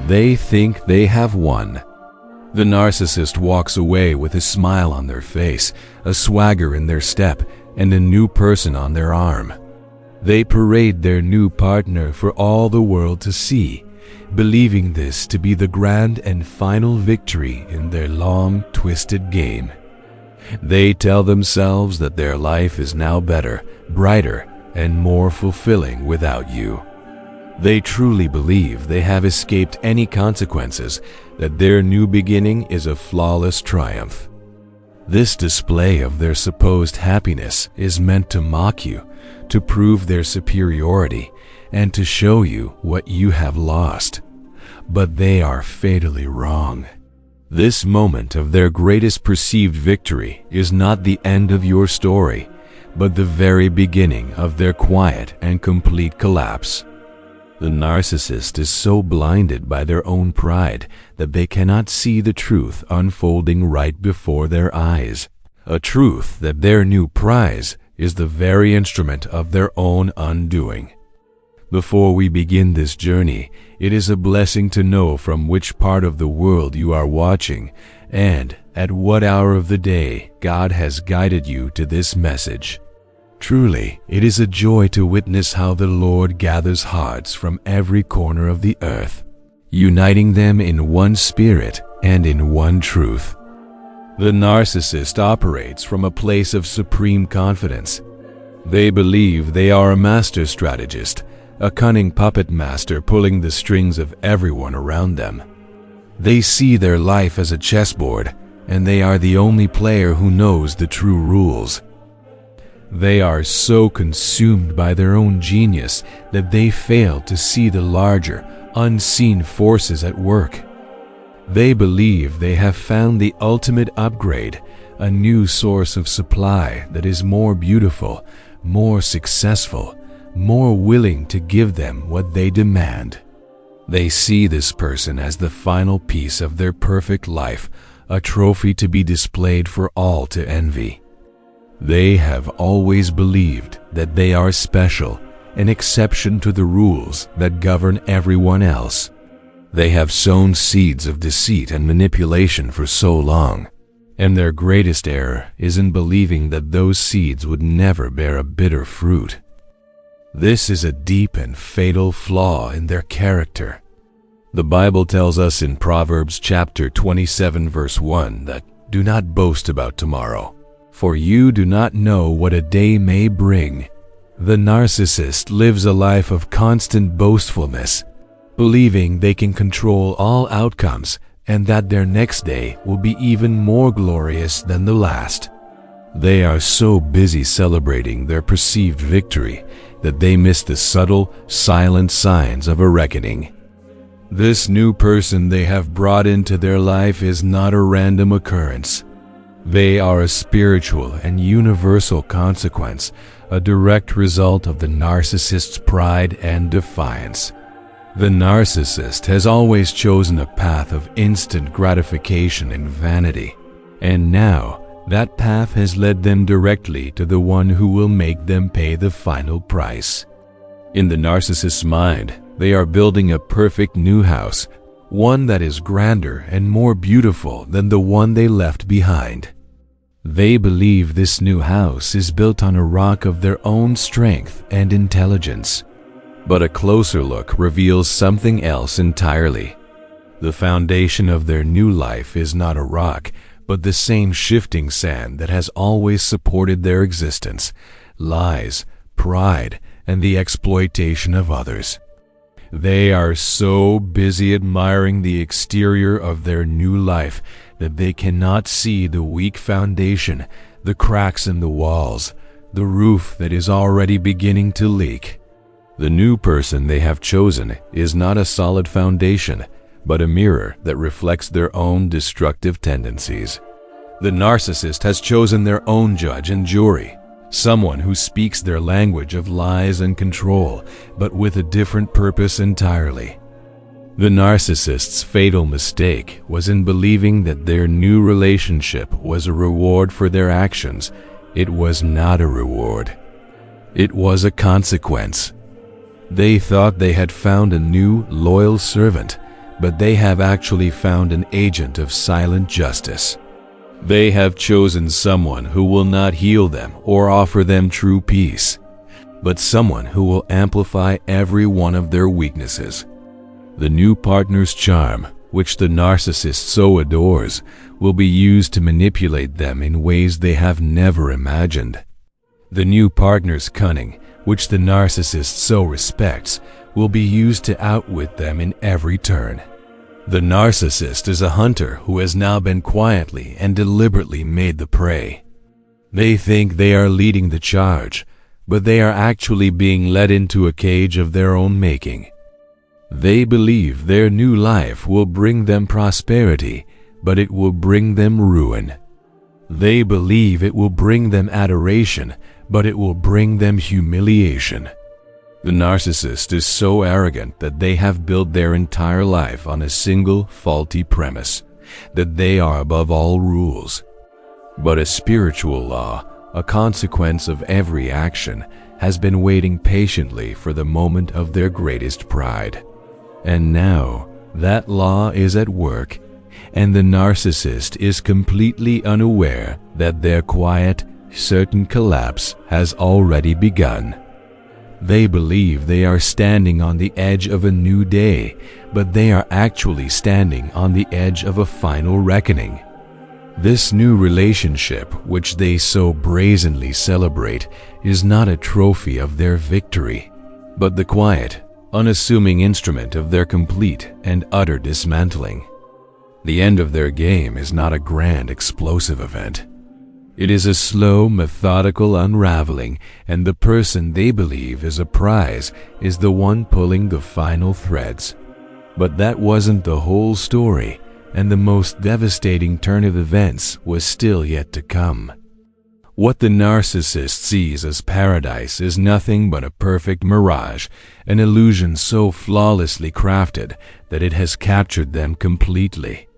They think they have won. The narcissist walks away with a smile on their face, a swagger in their step, and a new person on their arm. They parade their new partner for all the world to see, believing this to be the grand and final victory in their long, twisted game. They tell themselves that their life is now better, brighter, and more fulfilling without you. They truly believe they have escaped any consequences, that their new beginning is a flawless triumph. This display of their supposed happiness is meant to mock you, to prove their superiority, and to show you what you have lost. But they are fatally wrong. This moment of their greatest perceived victory is not the end of your story, but the very beginning of their quiet and complete collapse. The narcissist is so blinded by their own pride that they cannot see the truth unfolding right before their eyes, a truth that their new prize is the very instrument of their own undoing. Before we begin this journey, it is a blessing to know from which part of the world you are watching and at what hour of the day God has guided you to this message. Truly, it is a joy to witness how the Lord gathers hearts from every corner of the earth, uniting them in one spirit and in one truth. The narcissist operates from a place of supreme confidence. They believe they are a master strategist, a cunning puppet master pulling the strings of everyone around them. They see their life as a chessboard, and they are the only player who knows the true rules. They are so consumed by their own genius that they fail to see the larger, unseen forces at work. They believe they have found the ultimate upgrade, a new source of supply that is more beautiful, more successful, more willing to give them what they demand. They see this person as the final piece of their perfect life, a trophy to be displayed for all to envy. They have always believed that they are special, an exception to the rules that govern everyone else. They have sown seeds of deceit and manipulation for so long, and their greatest error is in believing that those seeds would never bear a bitter fruit. This is a deep and fatal flaw in their character. The Bible tells us in Proverbs chapter 27 verse 1 that, "Do not boast about tomorrow, for you do not know what a day may bring." The narcissist lives a life of constant boastfulness, believing they can control all outcomes and that their next day will be even more glorious than the last. They are so busy celebrating their perceived victory that they miss the subtle, silent signs of a reckoning. This new person they have brought into their life is not a random occurrence. They are a spiritual and universal consequence, a direct result of the narcissist's pride and defiance. The narcissist has always chosen a path of instant gratification and vanity, and now that path has led them directly to the one who will make them pay the final price. In the narcissist's mind, they are building a perfect new house, one that is grander and more beautiful than the one they left behind. They believe this new house is built on a rock of their own strength and intelligence. But a closer look reveals something else entirely. The foundation of their new life is not a rock, but the same shifting sand that has always supported their existence: lies, pride, and the exploitation of others. They are so busy admiring the exterior of their new life that they cannot see the weak foundation, the cracks in the walls, the roof that is already beginning to leak. The new person they have chosen is not a solid foundation, but a mirror that reflects their own destructive tendencies. The narcissist has chosen their own judge and jury, someone who speaks their language of lies and control, but with a different purpose entirely. The narcissist's fatal mistake was in believing that their new relationship was a reward for their actions. It was not a reward. It was a consequence. They thought they had found a new, loyal servant, but they have actually found an agent of silent justice. They have chosen someone who will not heal them or offer them true peace, but someone who will amplify every one of their weaknesses. The new partner's charm, which the narcissist so adores, will be used to manipulate them in ways they have never imagined. The new partner's cunning, which the narcissist so respects, will be used to outwit them in every turn. The narcissist is a hunter who has now been quietly and deliberately made the prey. They think they are leading the charge, but they are actually being led into a cage of their own making. They believe their new life will bring them prosperity, but it will bring them ruin. They believe it will bring them adoration, but it will bring them humiliation. The narcissist is so arrogant that they have built their entire life on a single faulty premise, that they are above all rules. But a spiritual law, a consequence of every action, has been waiting patiently for the moment of their greatest pride. And now that law is at work, and the narcissist is completely unaware that their quiet, certain collapse has already begun. They believe they are standing on the edge of a new day, but they are actually standing on the edge of a final reckoning. This new relationship, which they so brazenly celebrate, is not a trophy of their victory, but the quiet, unassuming instrument of their complete and utter dismantling. The end of their game is not a grand, explosive event. It is a slow, methodical unraveling, and the person they believe is a prize is the one pulling the final threads. But that wasn't the whole story, and the most devastating turn of events was still yet to come. What the narcissist sees as paradise is nothing but a perfect mirage, an illusion so flawlessly crafted that it has captured them completely.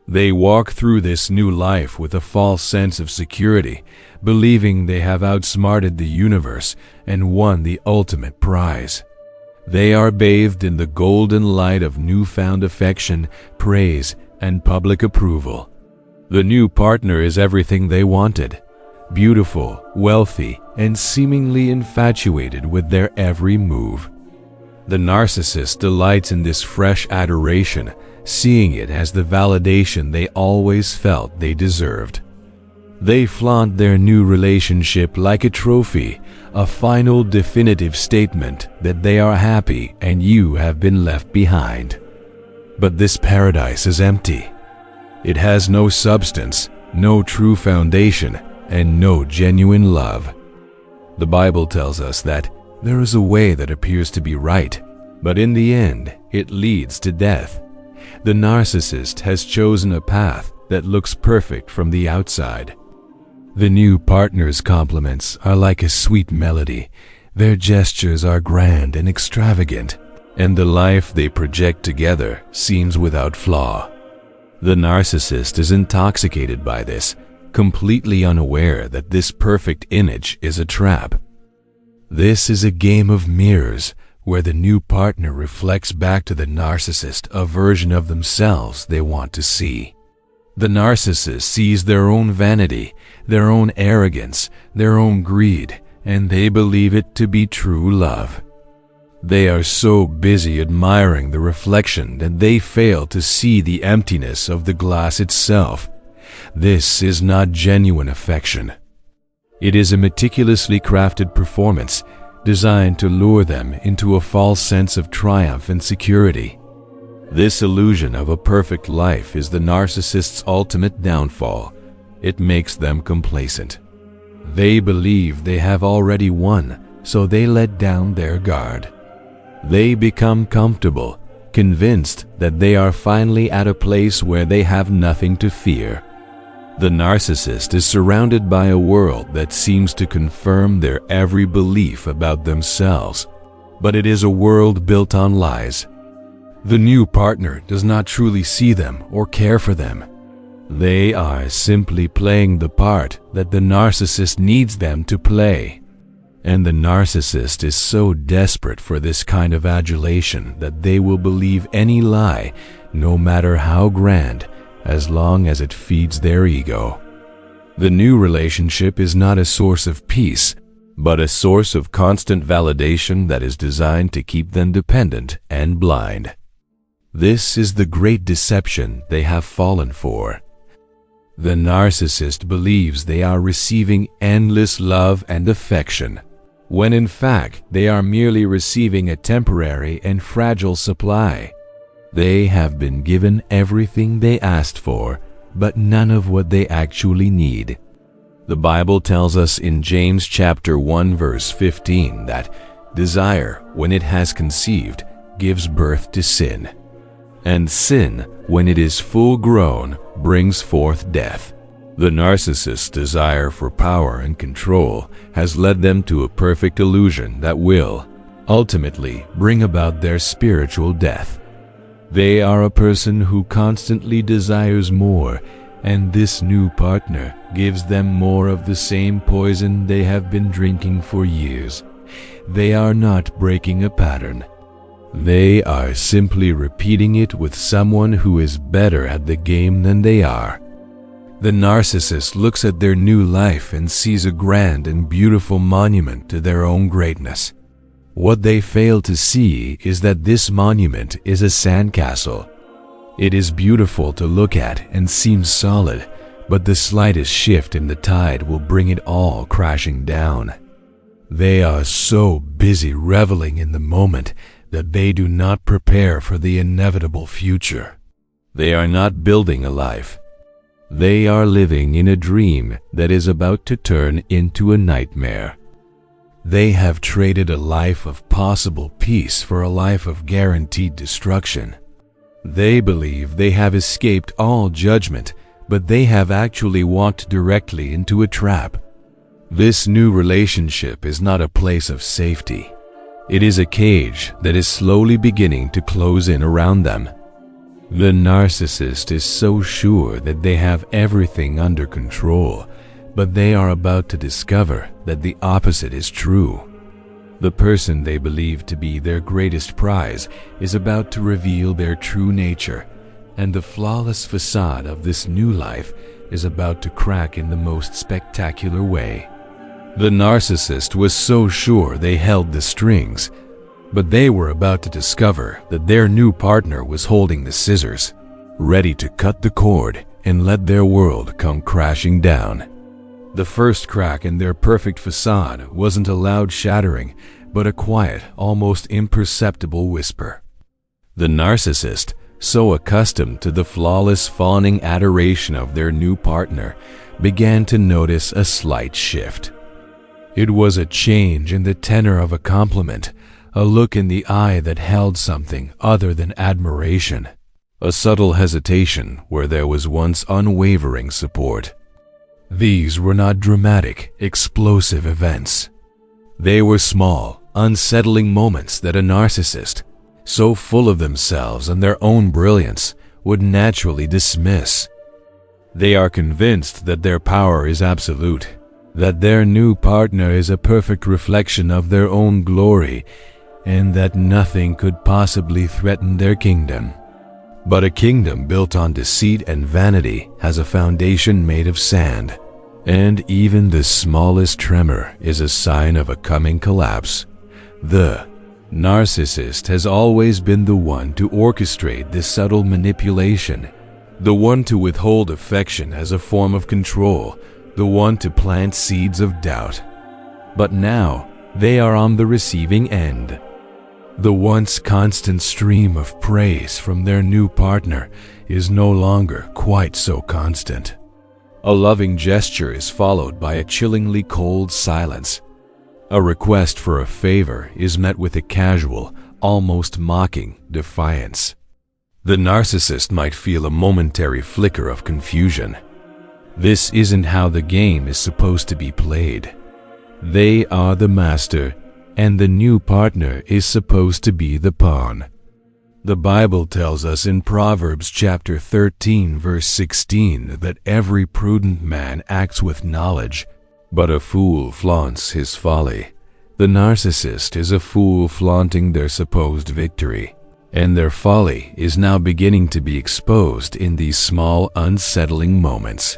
They walk through this new life with a false sense of security, believing they have outsmarted the universe and won the ultimate prize. They are bathed in the golden light of newfound affection, praise, and public approval. The new partner is everything they wanted: beautiful, wealthy, and seemingly infatuated with their every move. The narcissist delights in this fresh adoration, seeing it as the validation they always felt they deserved. They flaunt their new relationship like a trophy, a final definitive statement that they are happy and you have been left behind. But this paradise is empty. It has no substance, no true foundation, and no genuine love. The Bible tells us that there is a way that appears to be right, but in the end it leads to death. The narcissist has chosen a path that looks perfect from the outside. The new partner's compliments are like a sweet melody. Their gestures are grand and extravagant, and the life they project together seems without flaw. The narcissist is intoxicated by this, completely unaware that this perfect image is a trap. This is a game of mirrors, where the new partner reflects back to the narcissist a version of themselves they want to see. The narcissist sees their own vanity, their own arrogance, their own greed, and they believe it to be true love. They are so busy admiring the reflection that they fail to see the emptiness of the glass itself. This is not genuine affection. It is a meticulously crafted performance designed to lure them into a false sense of triumph and security. This illusion of a perfect life is the narcissist's ultimate downfall. It makes them complacent. They believe they have already won, so they let down their guard. They become comfortable, convinced that they are finally at a place where they have nothing to fear. The narcissist is surrounded by a world that seems to confirm their every belief about themselves, but it is a world built on lies. The new partner does not truly see them or care for them. They are simply playing the part that the narcissist needs them to play. And the narcissist is so desperate for this kind of adulation that they will believe any lie no matter how grand, as long as it feeds their ego. The new relationship is not a source of peace, but a source of constant validation that is designed to keep them dependent and blind. This is the great deception they have fallen for. The narcissist believes they are receiving endless love and affection, when in fact they are merely receiving a temporary and fragile supply. They have been given everything they asked for, but none of what they actually need. The Bible tells us in James chapter 1 verse 15 that desire, when it has conceived, gives birth to sin, and sin, when it is full grown, brings forth death. The narcissist's desire for power and control has led them to a perfect illusion that will ultimately bring about their spiritual death. They are a person who constantly desires more, and this new partner gives them more of the same poison they have been drinking for years. They are not breaking a pattern. They are simply repeating it with someone who is better at the game than they are. The narcissist looks at their new life and sees a grand and beautiful monument to their own greatness. What they fail to see is that this monument is a sandcastle. It is beautiful to look at and seems solid, but the slightest shift in the tide will bring it all crashing down. They are so busy reveling in the moment that they do not prepare for the inevitable future. They are not building a life. They are living in a dream that is about to turn into a nightmare. They have traded a life of possible peace for a life of guaranteed destruction. They believe they have escaped all judgment, but they have actually walked directly into a trap. This new relationship is not a place of safety. It is a cage that is slowly beginning to close in around them. The narcissist is so sure that they have everything under control, but they are about to discover that the opposite is true. The person they believe to be their greatest prize is about to reveal their true nature, and the flawless facade of this new life is about to crack in the most spectacular way. The narcissist was so sure they held the strings, but they were about to discover that their new partner was holding the scissors, ready to cut the cord and let their world come crashing down. The first crack in their perfect facade wasn't a loud shattering, but a quiet, almost imperceptible whisper. The narcissist, so accustomed to the flawless fawning adoration of their new partner, began to notice a slight shift. It was a change in the tenor of a compliment, a look in the eye that held something other than admiration, a subtle hesitation where there was once unwavering support. These were not dramatic, explosive events. They were small, unsettling moments that a narcissist, so full of themselves and their own brilliance, would naturally dismiss. They are convinced that their power is absolute, that their new partner is a perfect reflection of their own glory, and that nothing could possibly threaten their kingdom. But a kingdom built on deceit and vanity has a foundation made of sand, and even the smallest tremor is a sign of a coming collapse. The narcissist has always been the one to orchestrate this subtle manipulation, the one to withhold affection as a form of control, the one to plant seeds of doubt. But now they are on the receiving end. The once constant stream of praise from their new partner is no longer quite so constant. A loving gesture is followed by a chillingly cold silence. A request for a favor is met with a casual, almost mocking defiance. The narcissist might feel a momentary flicker of confusion. This isn't how the game is supposed to be played. They are the master, and the new partner is supposed to be the pawn. The Bible tells us in Proverbs chapter 13 verse 16 that every prudent man acts with knowledge, but a fool flaunts his folly. The narcissist is a fool flaunting their supposed victory. and their folly is now beginning to be exposed in these small, unsettling moments.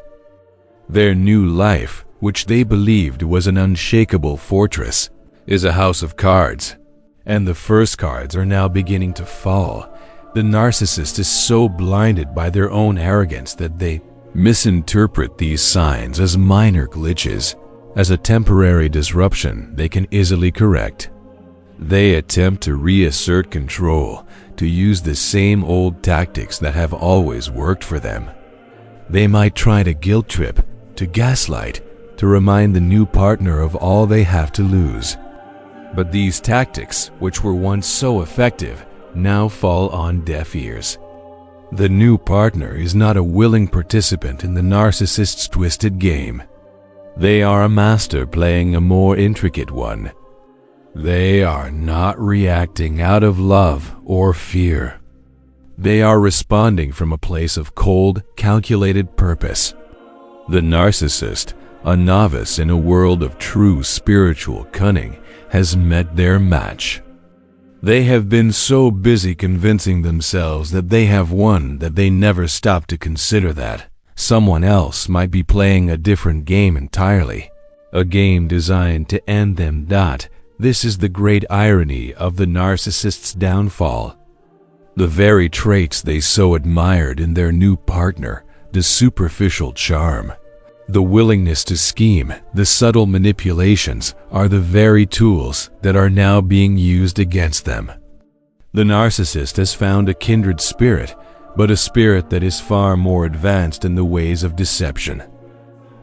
Their new life, which they believed was an unshakable fortress, is a house of cards, and the first cards are now beginning to fall. The narcissist is so blinded by their own arrogance that they misinterpret these signs as minor glitches, as a temporary disruption they can easily correct. They attempt to reassert control, to use the same old tactics that have always worked for them. They might try to guilt trip, to gaslight, to remind the new partner of all they have to lose. But these tactics, which were once so effective, now fall on deaf ears. The new partner is not a willing participant in the narcissist's twisted game. They are a master playing a more intricate one. They are not reacting out of love or fear. They are responding from a place of cold, calculated purpose. The narcissist, a novice in a world of true spiritual cunning, has met their match. They have been so busy convincing themselves that they have won that they never stop to consider that someone else might be playing a different game entirely, a game designed to end them. This is the great irony of the narcissist's downfall. The very traits they so admired in their new partner, the superficial charm, the willingness to scheme, the subtle manipulations, are the very tools that are now being used against them. The narcissist has found a kindred spirit, but a spirit that is far more advanced in the ways of deception.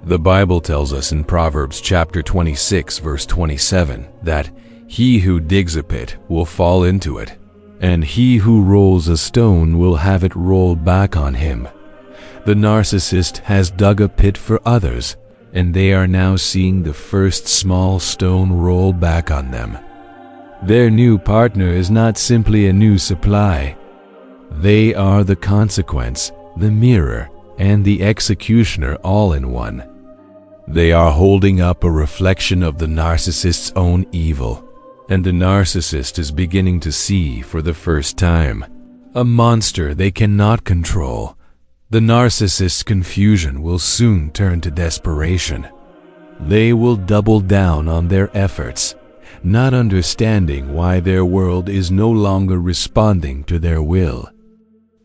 The Bible tells us in Proverbs chapter 26, verse 27, that he who digs a pit will fall into it, and he who rolls a stone will have it rolled back on him. The narcissist has dug a pit for others, and they are now seeing the first small stone roll back on them. Their new partner is not simply a new supply. They are the consequence, the mirror, and the executioner all in one. They are holding up a reflection of the narcissist's own evil, and the narcissist is beginning to see for the first time a monster they cannot control. The narcissist's confusion will soon turn to desperation. They will double down on their efforts, not understanding why their world is no longer responding to their will.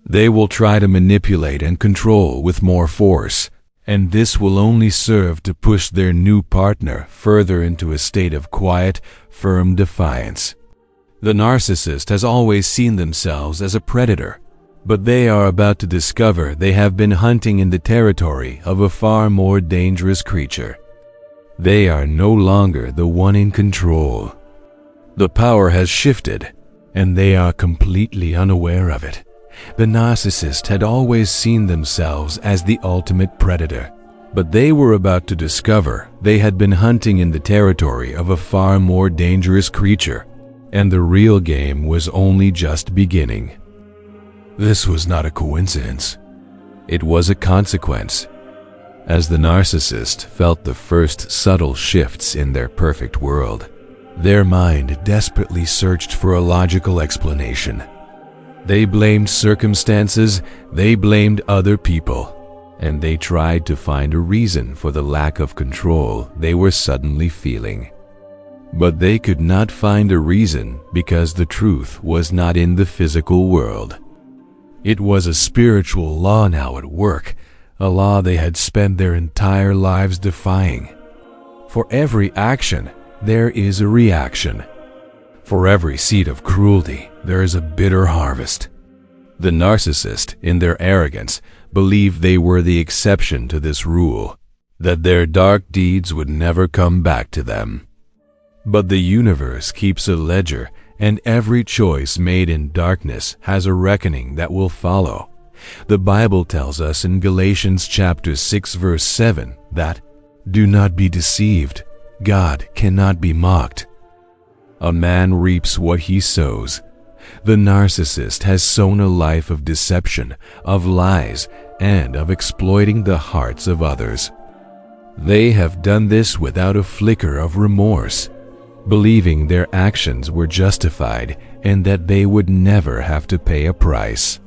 They will try to manipulate and control with more force, and this will only serve to push their new partner further into a state of quiet, firm defiance. The narcissist has always seen themselves as a predator, but they are about to discover they have been hunting in the territory of a far more dangerous creature. They are no longer the one in control. The power has shifted, and they are completely unaware of it. The narcissist had always seen themselves as the ultimate predator, but they were about to discover they had been hunting in the territory of a far more dangerous creature, and the real game was only just beginning. This was not a coincidence. It was a consequence. As the narcissist felt the first subtle shifts in their perfect world, their mind desperately searched for a logical explanation. They blamed circumstances, they blamed other people, and they tried to find a reason for the lack of control they were suddenly feeling. But they could not find a reason because the truth was not in the physical world. It was a spiritual law now at work, a law they had spent their entire lives defying. For every action, there is a reaction. For every seed of cruelty, there is a bitter harvest. The narcissist, in their arrogance, believed they were the exception to this rule, that their dark deeds would never come back to them. But the universe keeps a ledger, and every choice made in darkness has a reckoning that will follow. The Bible tells us in Galatians chapter 6 verse 7 that, "Do not be deceived, God cannot be mocked. A man reaps what he sows." The narcissist has sown a life of deception, of lies, and of exploiting the hearts of others. They have done this without a flicker of remorse, believing their actions were justified and that they would never have to pay a price.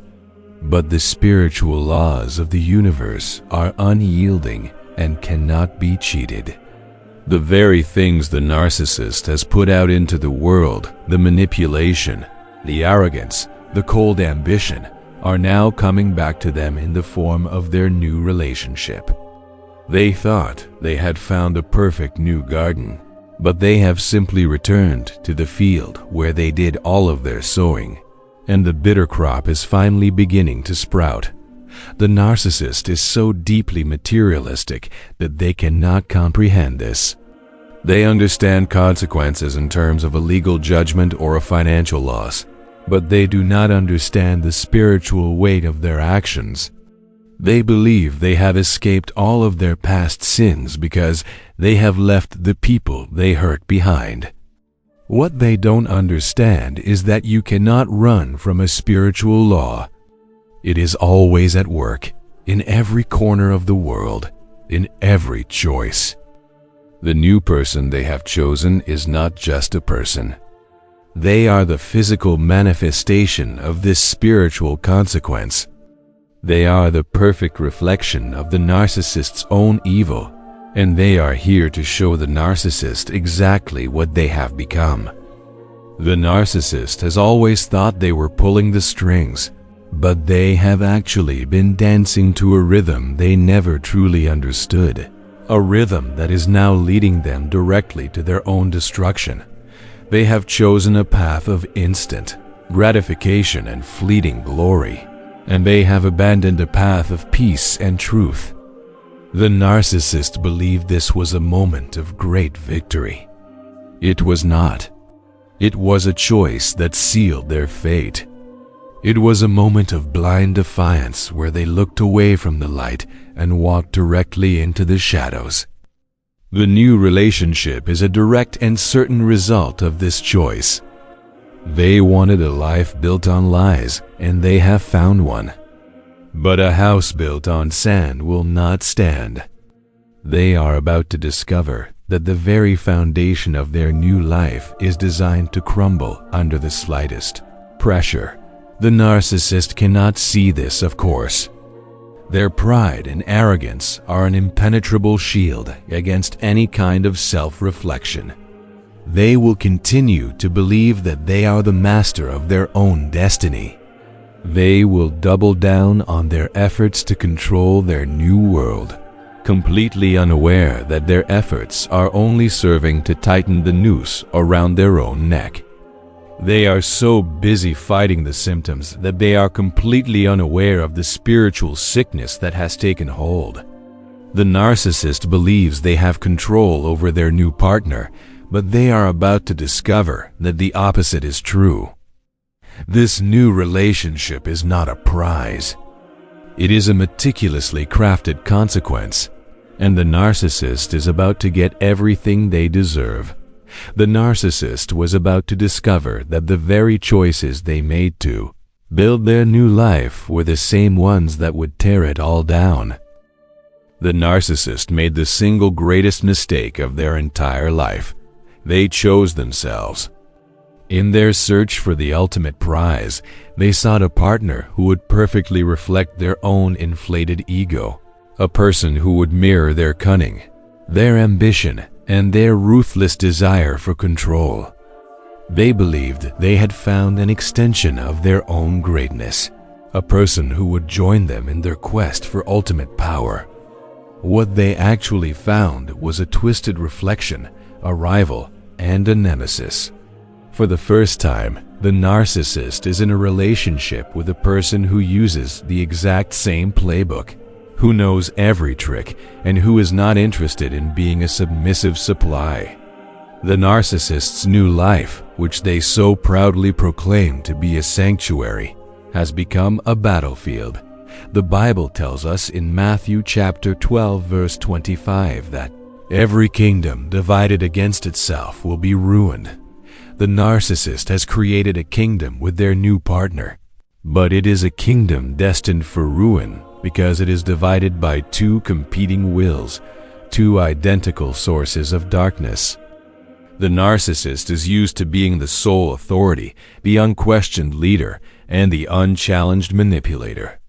But the spiritual laws of the universe are unyielding and cannot be cheated. The very things the narcissist has put out into the world, the manipulation, the arrogance, the cold ambition, are now coming back to them in the form of their new relationship. They thought they had found a perfect new garden, but they have simply returned to the field where they did all of their sowing, and the bitter crop is finally beginning to sprout. The narcissist is so deeply materialistic that they cannot comprehend this. They understand consequences in terms of a legal judgment or a financial loss, but they do not understand the spiritual weight of their actions. They believe they have escaped all of their past sins because they have left the people they hurt behind. What they don't understand is that you cannot run from a spiritual law. It is always at work, in every corner of the world, in every choice. The new person they have chosen is not just a person. They are the physical manifestation of this spiritual consequence. They are the perfect reflection of the narcissist's own evil, and they are here to show the narcissist exactly what they have become. The narcissist has always thought they were pulling the strings, but they have actually been dancing to a rhythm they never truly understood, a rhythm that is now leading them directly to their own destruction. They have chosen a path of instant gratification and fleeting glory, and they have abandoned a path of peace and truth. The narcissist believed this was a moment of great victory. It was not. It was a choice that sealed their fate. It was a moment of blind defiance where they looked away from the light and walked directly into the shadows. The new relationship is a direct and certain result of this choice. They wanted a life built on lies, and they have found one. But a house built on sand will not stand. They are about to discover that the very foundation of their new life is designed to crumble under the slightest pressure. The narcissist cannot see this, of course. Their pride and arrogance are an impenetrable shield against any kind of self-reflection. They will continue to believe that they are the master of their own destiny. They will double down on their efforts to control their new world, completely unaware that their efforts are only serving to tighten the noose around their own neck. They are so busy fighting the symptoms that they are completely unaware of the spiritual sickness that has taken hold. The narcissist believes they have control over their new partner, but they are about to discover that the opposite is true. This new relationship is not a prize. It is a meticulously crafted consequence, and the narcissist is about to get everything they deserve. The narcissist was about to discover that the very choices they made to build their new life were the same ones that would tear it all down. The narcissist made the single greatest mistake of their entire life. They chose themselves. In their search for the ultimate prize, they sought a partner who would perfectly reflect their own inflated ego, a person who would mirror their cunning, their ambition, and their ruthless desire for control. They believed they had found an extension of their own greatness, a person who would join them in their quest for ultimate power. What they actually found was a twisted reflection, a rival, and a nemesis. For the first time, the narcissist is in a relationship with a person who uses the exact same playbook, who knows every trick, and who is not interested in being a submissive supply. The narcissist's new life, which they so proudly proclaim to be a sanctuary, has become a battlefield. The Bible tells us in Matthew chapter 12 verse 25 that every kingdom divided against itself will be ruined. The narcissist has created a kingdom with their new partner, but it is a kingdom destined for ruin because it is divided by two competing wills, two identical sources of darkness. The narcissist is used to being the sole authority, the unquestioned leader, and the unchallenged manipulator.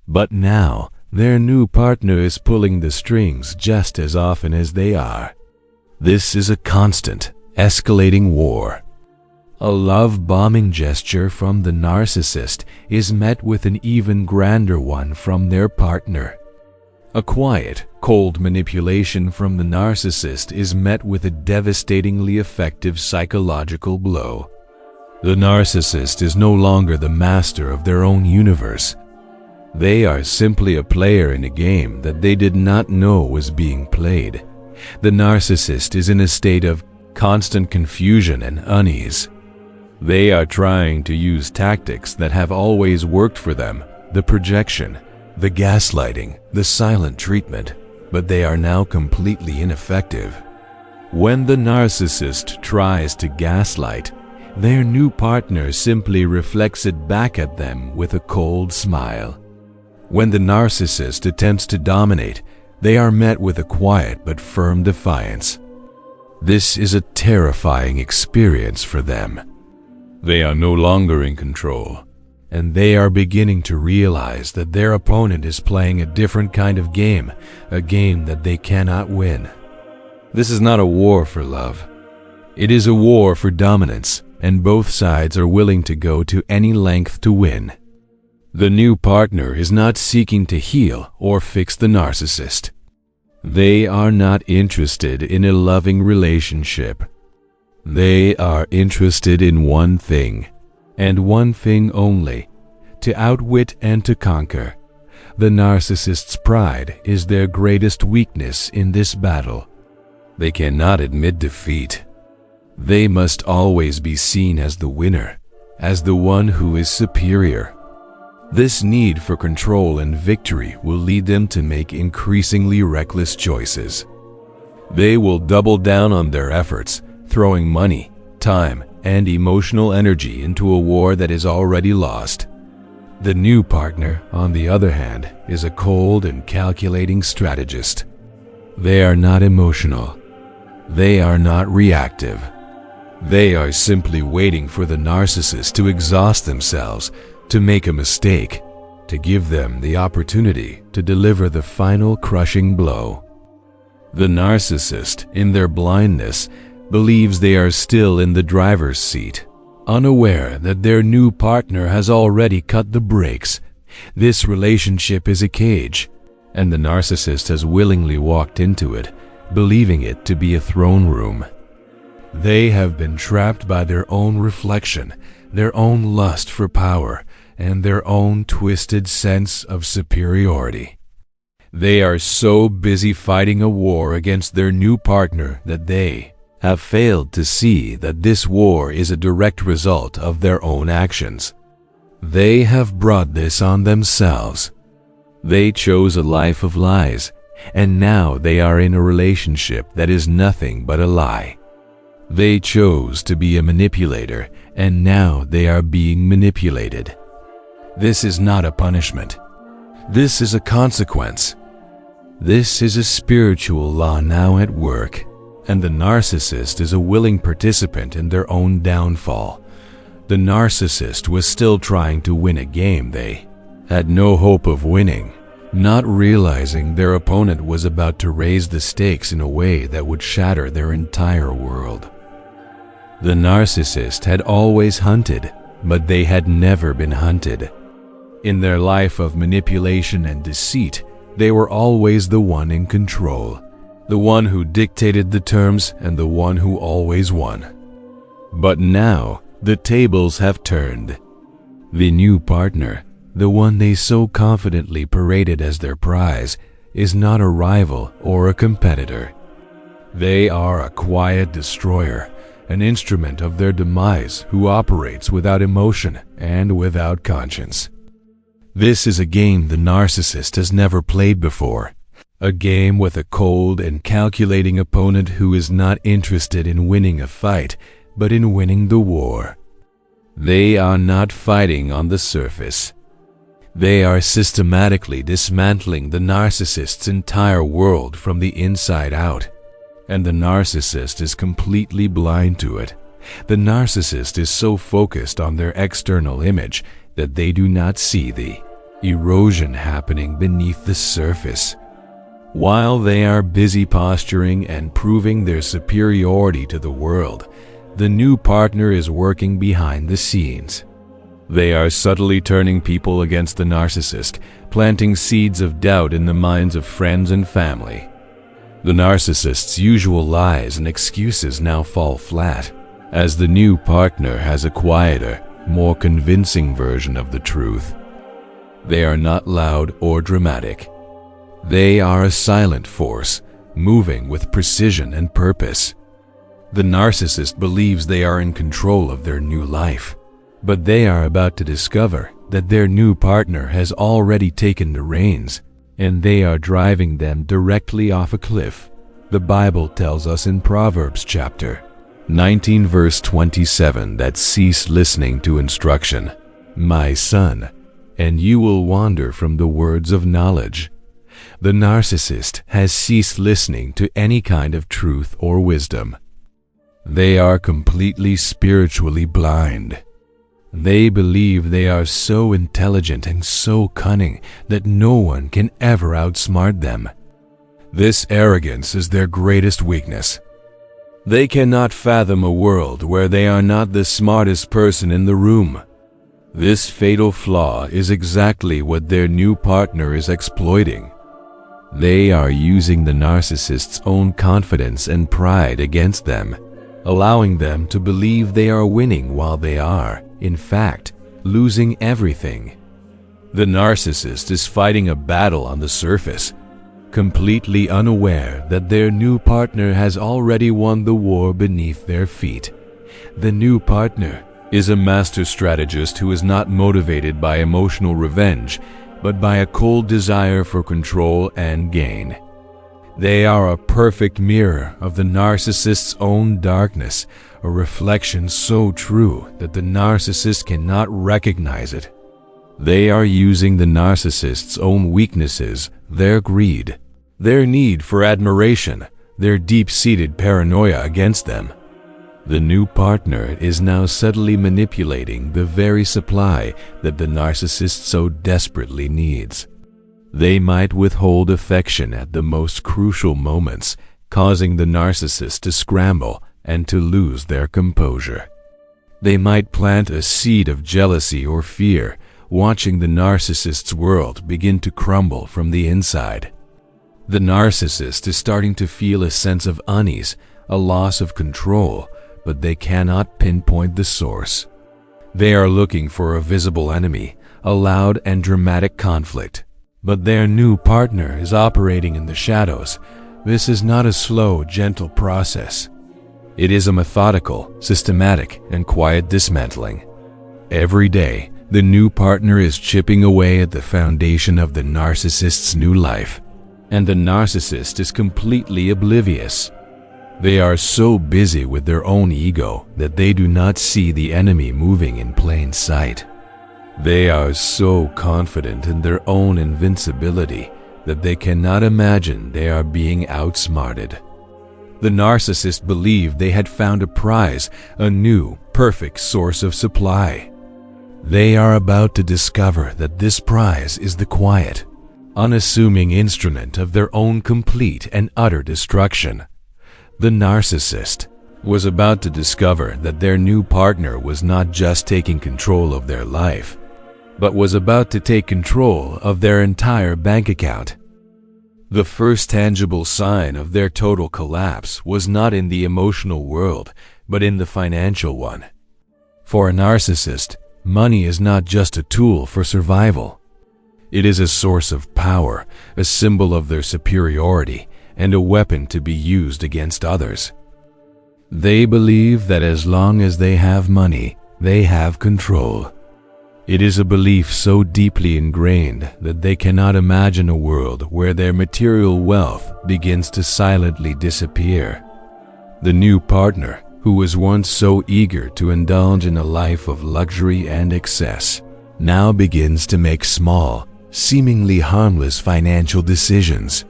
But now, their new partner is pulling the strings just as often as they are. This is a constant, escalating war. A love-bombing gesture from the narcissist is met with an even grander one from their partner. A quiet, cold manipulation from the narcissist is met with a devastatingly effective psychological blow. The narcissist is no longer the master of their own universe. They are simply a player in a game that they did not know was being played. The narcissist is in a state of constant confusion and unease. They are trying to use tactics that have always worked for them, the projection, the gaslighting, the silent treatment, but they are now completely ineffective. When the narcissist tries to gaslight, their new partner simply reflects it back at them with a cold smile. When the narcissist attempts to dominate, they are met with a quiet but firm defiance. This is a terrifying experience for them. They are no longer in control, and they are beginning to realize that their opponent is playing a different kind of game, a game that they cannot win. This is not a war for love. It is a war for dominance, and both sides are willing to go to any length to win. The new partner is not seeking to heal or fix the narcissist. They are not interested in a loving relationship. They are interested in one thing, and one thing only: to outwit and to conquer. The narcissist's pride is their greatest weakness in this battle. They cannot admit defeat. They must always be seen as the winner, as the one who is superior. This need for control and victory will lead them to make increasingly reckless choices. They will double down on their efforts, throwing money, time, and emotional energy into a war that is already lost. The new partner, on the other hand, is a cold and calculating strategist. They are not emotional. They are not reactive. They are simply waiting for the narcissist to exhaust themselves, to make a mistake, to give them the opportunity to deliver the final crushing blow. The narcissist, in their blindness, believes they are still in the driver's seat, unaware that their new partner has already cut the brakes. This relationship is a cage, and the narcissist has willingly walked into it, believing it to be a throne room. They have been trapped by their own reflection, their own lust for power, and their own twisted sense of superiority. They are so busy fighting a war against their new partner that they have failed to see that this war is a direct result of their own actions. They have brought this on themselves. They chose a life of lies, and now they are in a relationship that is nothing but a lie. They chose to be a manipulator, and now they are being manipulated. This is not a punishment. This is a consequence. This is a spiritual law now at work, and the narcissist is a willing participant in their own downfall. The narcissist was still trying to win a game they had no hope of winning, not realizing their opponent was about to raise the stakes in a way that would shatter their entire world. The narcissist had always hunted, but they had never been hunted. In their life of manipulation and deceit, they were always the one in control, the one who dictated the terms and the one who always won. But now, the tables have turned. The new partner, the one they so confidently paraded as their prize, is not a rival or a competitor. They are a quiet destroyer, an instrument of their demise who operates without emotion and without conscience. This is a game the narcissist has never played before, a game with a cold and calculating opponent who is not interested in winning a fight, but in winning the war. They are not fighting on the surface. They are systematically dismantling the narcissist's entire world from the inside out. and the narcissist is completely blind to it. The narcissist is so focused on their external image that they do not see the erosion happening beneath the surface. While they are busy posturing and proving their superiority to the world, the new partner is working behind the scenes. They are subtly turning people against the narcissist, planting seeds of doubt in the minds of friends and family. The narcissist's usual lies and excuses now fall flat, as the new partner has a quieter, more convincing version of the truth. They are not loud or dramatic. They are a silent force, moving with precision and purpose. The narcissist believes they are in control of their new life, but they are about to discover that their new partner has already taken the reins, and they are driving them directly off a cliff. The Bible tells us in Proverbs chapter 19 verse 27 that cease listening to instruction, my son, and you will wander from the words of knowledge. The narcissist has ceased listening to any kind of truth or wisdom. They are completely spiritually blind. They believe they are so intelligent and so cunning that no one can ever outsmart them. This arrogance is their greatest weakness. They cannot fathom a world where they are not the smartest person in the room. This fatal flaw is exactly what their new partner is exploiting. They are using the narcissist's own confidence and pride against them, allowing them to believe they are winning while they are, in fact, losing everything. The narcissist is fighting a battle on the surface, completely unaware that their new partner has already won the war beneath their feet. The new partner is a master strategist who is not motivated by emotional revenge, but by a cold desire for control and gain. They are a perfect mirror of the narcissist's own darkness, a reflection so true that the narcissist cannot recognize it. They are using the narcissist's own weaknesses, their greed, their need for admiration, their deep-seated paranoia against them. The new partner is now subtly manipulating the very supply that the narcissist so desperately needs. They might withhold affection at the most crucial moments, causing the narcissist to scramble and to lose their composure. They might plant a seed of jealousy or fear, watching the narcissist's world begin to crumble from the inside. The narcissist is starting to feel a sense of unease, a loss of control, but they cannot pinpoint the source. They are looking for a visible enemy, a loud and dramatic conflict. But their new partner is operating in the shadows. This is not a slow, gentle process. It is a methodical, systematic, and quiet dismantling. Every day, the new partner is chipping away at the foundation of the narcissist's new life, and the narcissist is completely oblivious. They are so busy with their own ego that they do not see the enemy moving in plain sight. They are so confident in their own invincibility that they cannot imagine they are being outsmarted. The narcissist believed they had found a prize, a new, perfect source of supply. They are about to discover that this prize is the quiet, unassuming instrument of their own complete and utter destruction. The narcissist was about to discover that their new partner was not just taking control of their life, but was about to take control of their entire bank account. The first tangible sign of their total collapse was not in the emotional world, but in the financial one. For a narcissist, money is not just a tool for survival. It is a source of power, a symbol of their superiority, and a weapon to be used against others. They believe that as long as they have money, they have control. It is a belief so deeply ingrained that they cannot imagine a world where their material wealth begins to silently disappear. The new partner, who was once so eager to indulge in a life of luxury and excess, now begins to make small, seemingly harmless financial decisions.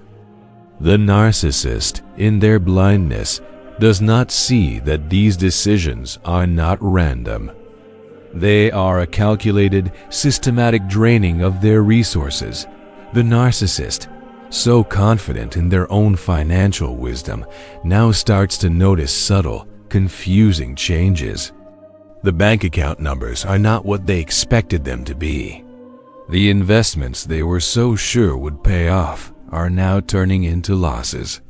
The narcissist, in their blindness, does not see that these decisions are not random. They are a calculated, systematic draining of their resources. The narcissist, so confident in their own financial wisdom, now starts to notice subtle, confusing changes. The bank account numbers are not what they expected them to be. The investments they were so sure would pay off are now turning into losses.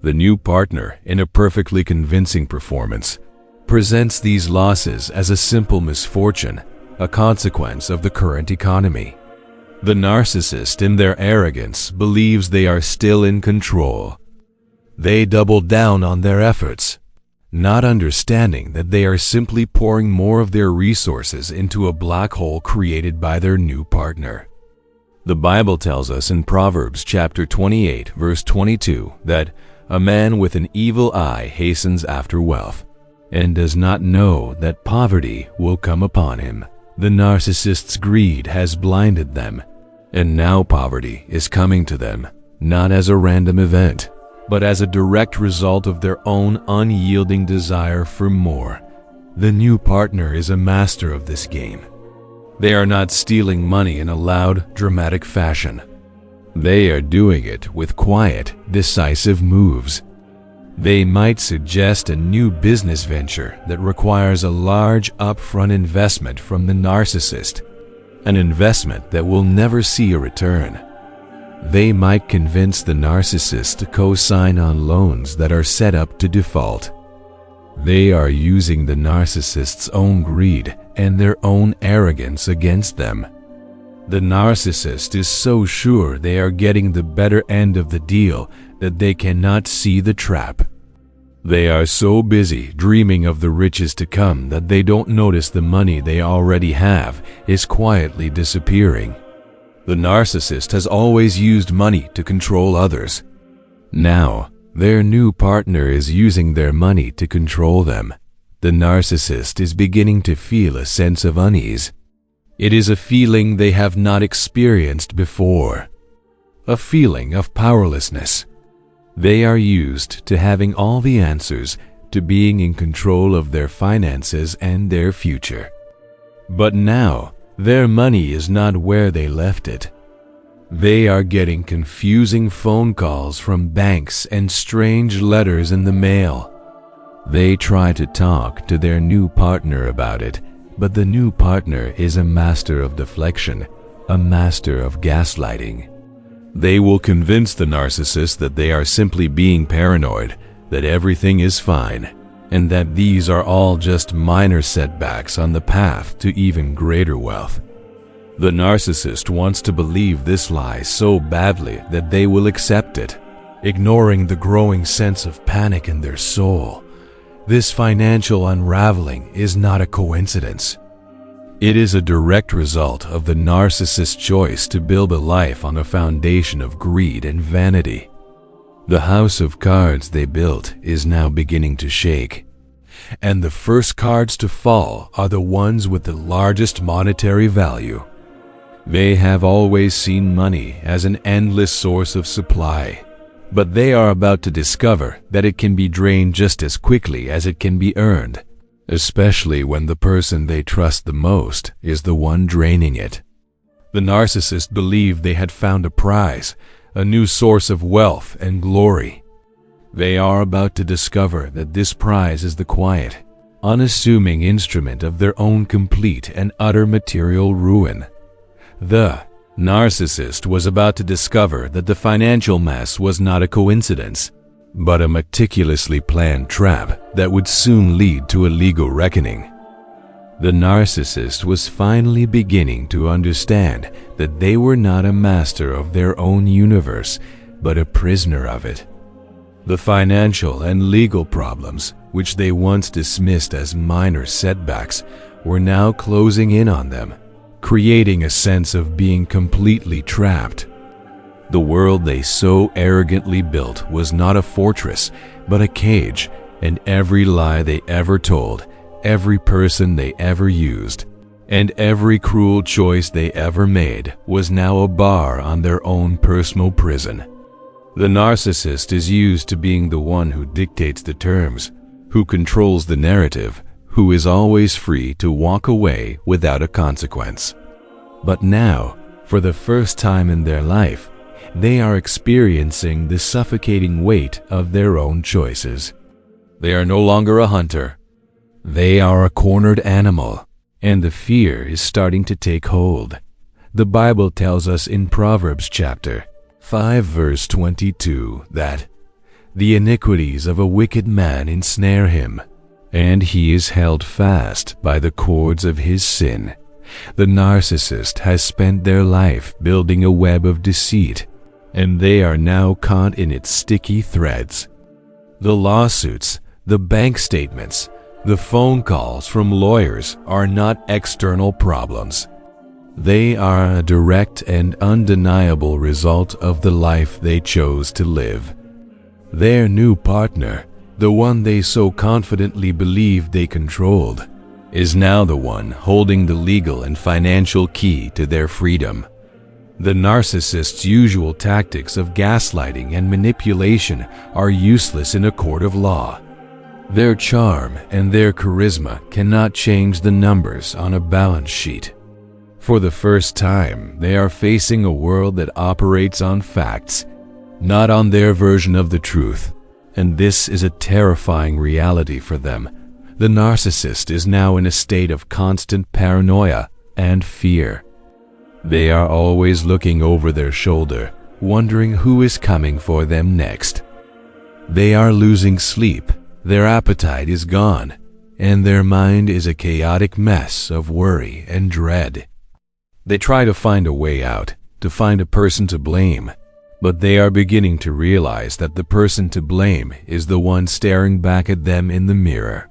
The new partner, in a perfectly convincing performance, presents these losses as a simple misfortune, a consequence of the current economy. The narcissist, in their arrogance, believes they are still in control. They double down on their efforts, not understanding that they are simply pouring more of their resources into a black hole created by their new partner. The Bible tells us in Proverbs chapter 28, verse 22, that a man with an evil eye hastens after wealth, and does not know that poverty will come upon him. The narcissist's greed has blinded them, and now poverty is coming to them, not as a random event, but as a direct result of their own unyielding desire for more. The new partner is a master of this game. They are not stealing money in a loud, dramatic fashion. They are doing it with quiet, decisive moves. They might suggest a new business venture that requires a large upfront investment from the narcissist, an investment that will never see a return. They might convince the narcissist to co-sign on loans that are set up to default. They are using the narcissist's own greed and their own arrogance against them. The narcissist is so sure they are getting the better end of the deal that they cannot see the trap. They are so busy dreaming of the riches to come that they don't notice the money they already have is quietly disappearing. The narcissist has always used money to control others. Now, their new partner is using their money to control them. The narcissist is beginning to feel a sense of unease. It is a feeling they have not experienced before, a feeling of powerlessness. They are used to having all the answers, to being in control of their finances and their future. But now, their money is not where they left it. They are getting confusing phone calls from banks and strange letters in the mail. They try to talk to their new partner about it, but the new partner is a master of deflection, a master of gaslighting. They will convince the narcissist that they are simply being paranoid, that everything is fine, and that these are all just minor setbacks on the path to even greater wealth. The narcissist wants to believe this lie so badly that they will accept it, ignoring the growing sense of panic in their soul. This financial unraveling is not a coincidence. It is a direct result of the narcissist's choice to build a life on a foundation of greed and vanity. The house of cards they built is now beginning to shake, and the first cards to fall are the ones with the largest monetary value. They have always seen money as an endless source of supply, but they are about to discover that it can be drained just as quickly as it can be earned, especially when the person they trust the most is the one draining it. The narcissist believed they had found a prize, a new source of wealth and glory. They are about to discover that this prize is the quiet, unassuming instrument of their own complete and utter material ruin. The narcissist was about to discover that the financial mess was not a coincidence, but a meticulously planned trap that would soon lead to a legal reckoning. The narcissist was finally beginning to understand that they were not a master of their own universe, but a prisoner of it. The financial and legal problems, which they once dismissed as minor setbacks, were now closing in on them, creating a sense of being completely trapped. The world they so arrogantly built was not a fortress, but a cage, and every lie they ever told, every person they ever used, and every cruel choice they ever made was now a bar on their own personal prison. The narcissist is used to being the one who dictates the terms, who controls the narrative, who is always free to walk away without a consequence. But now, for the first time in their life, they are experiencing the suffocating weight of their own choices. They are no longer a hunter. They are a cornered animal, and the fear is starting to take hold. The Bible tells us in Proverbs chapter 5 verse 22 that the iniquities of a wicked man ensnare him, and he is held fast by the cords of his sin. The narcissist has spent their life building a web of deceit, and they are now caught in its sticky threads. The lawsuits, the bank statements, the phone calls from lawyers are not external problems. They are a direct and undeniable result of the life they chose to live. Their new partner, the one they so confidently believed they controlled, is now the one holding the legal and financial key to their freedom. The narcissist's usual tactics of gaslighting and manipulation are useless in a court of law. Their charm and their charisma cannot change the numbers on a balance sheet. For the first time, they are facing a world that operates on facts, not on their version of the truth, and this is a terrifying reality for them. The narcissist is now in a state of constant paranoia and fear. They are always looking over their shoulder, wondering who is coming for them next. They are losing sleep, their appetite is gone, and their mind is a chaotic mess of worry and dread. They try to find a way out, to find a person to blame, but they are beginning to realize that the person to blame is the one staring back at them in the mirror.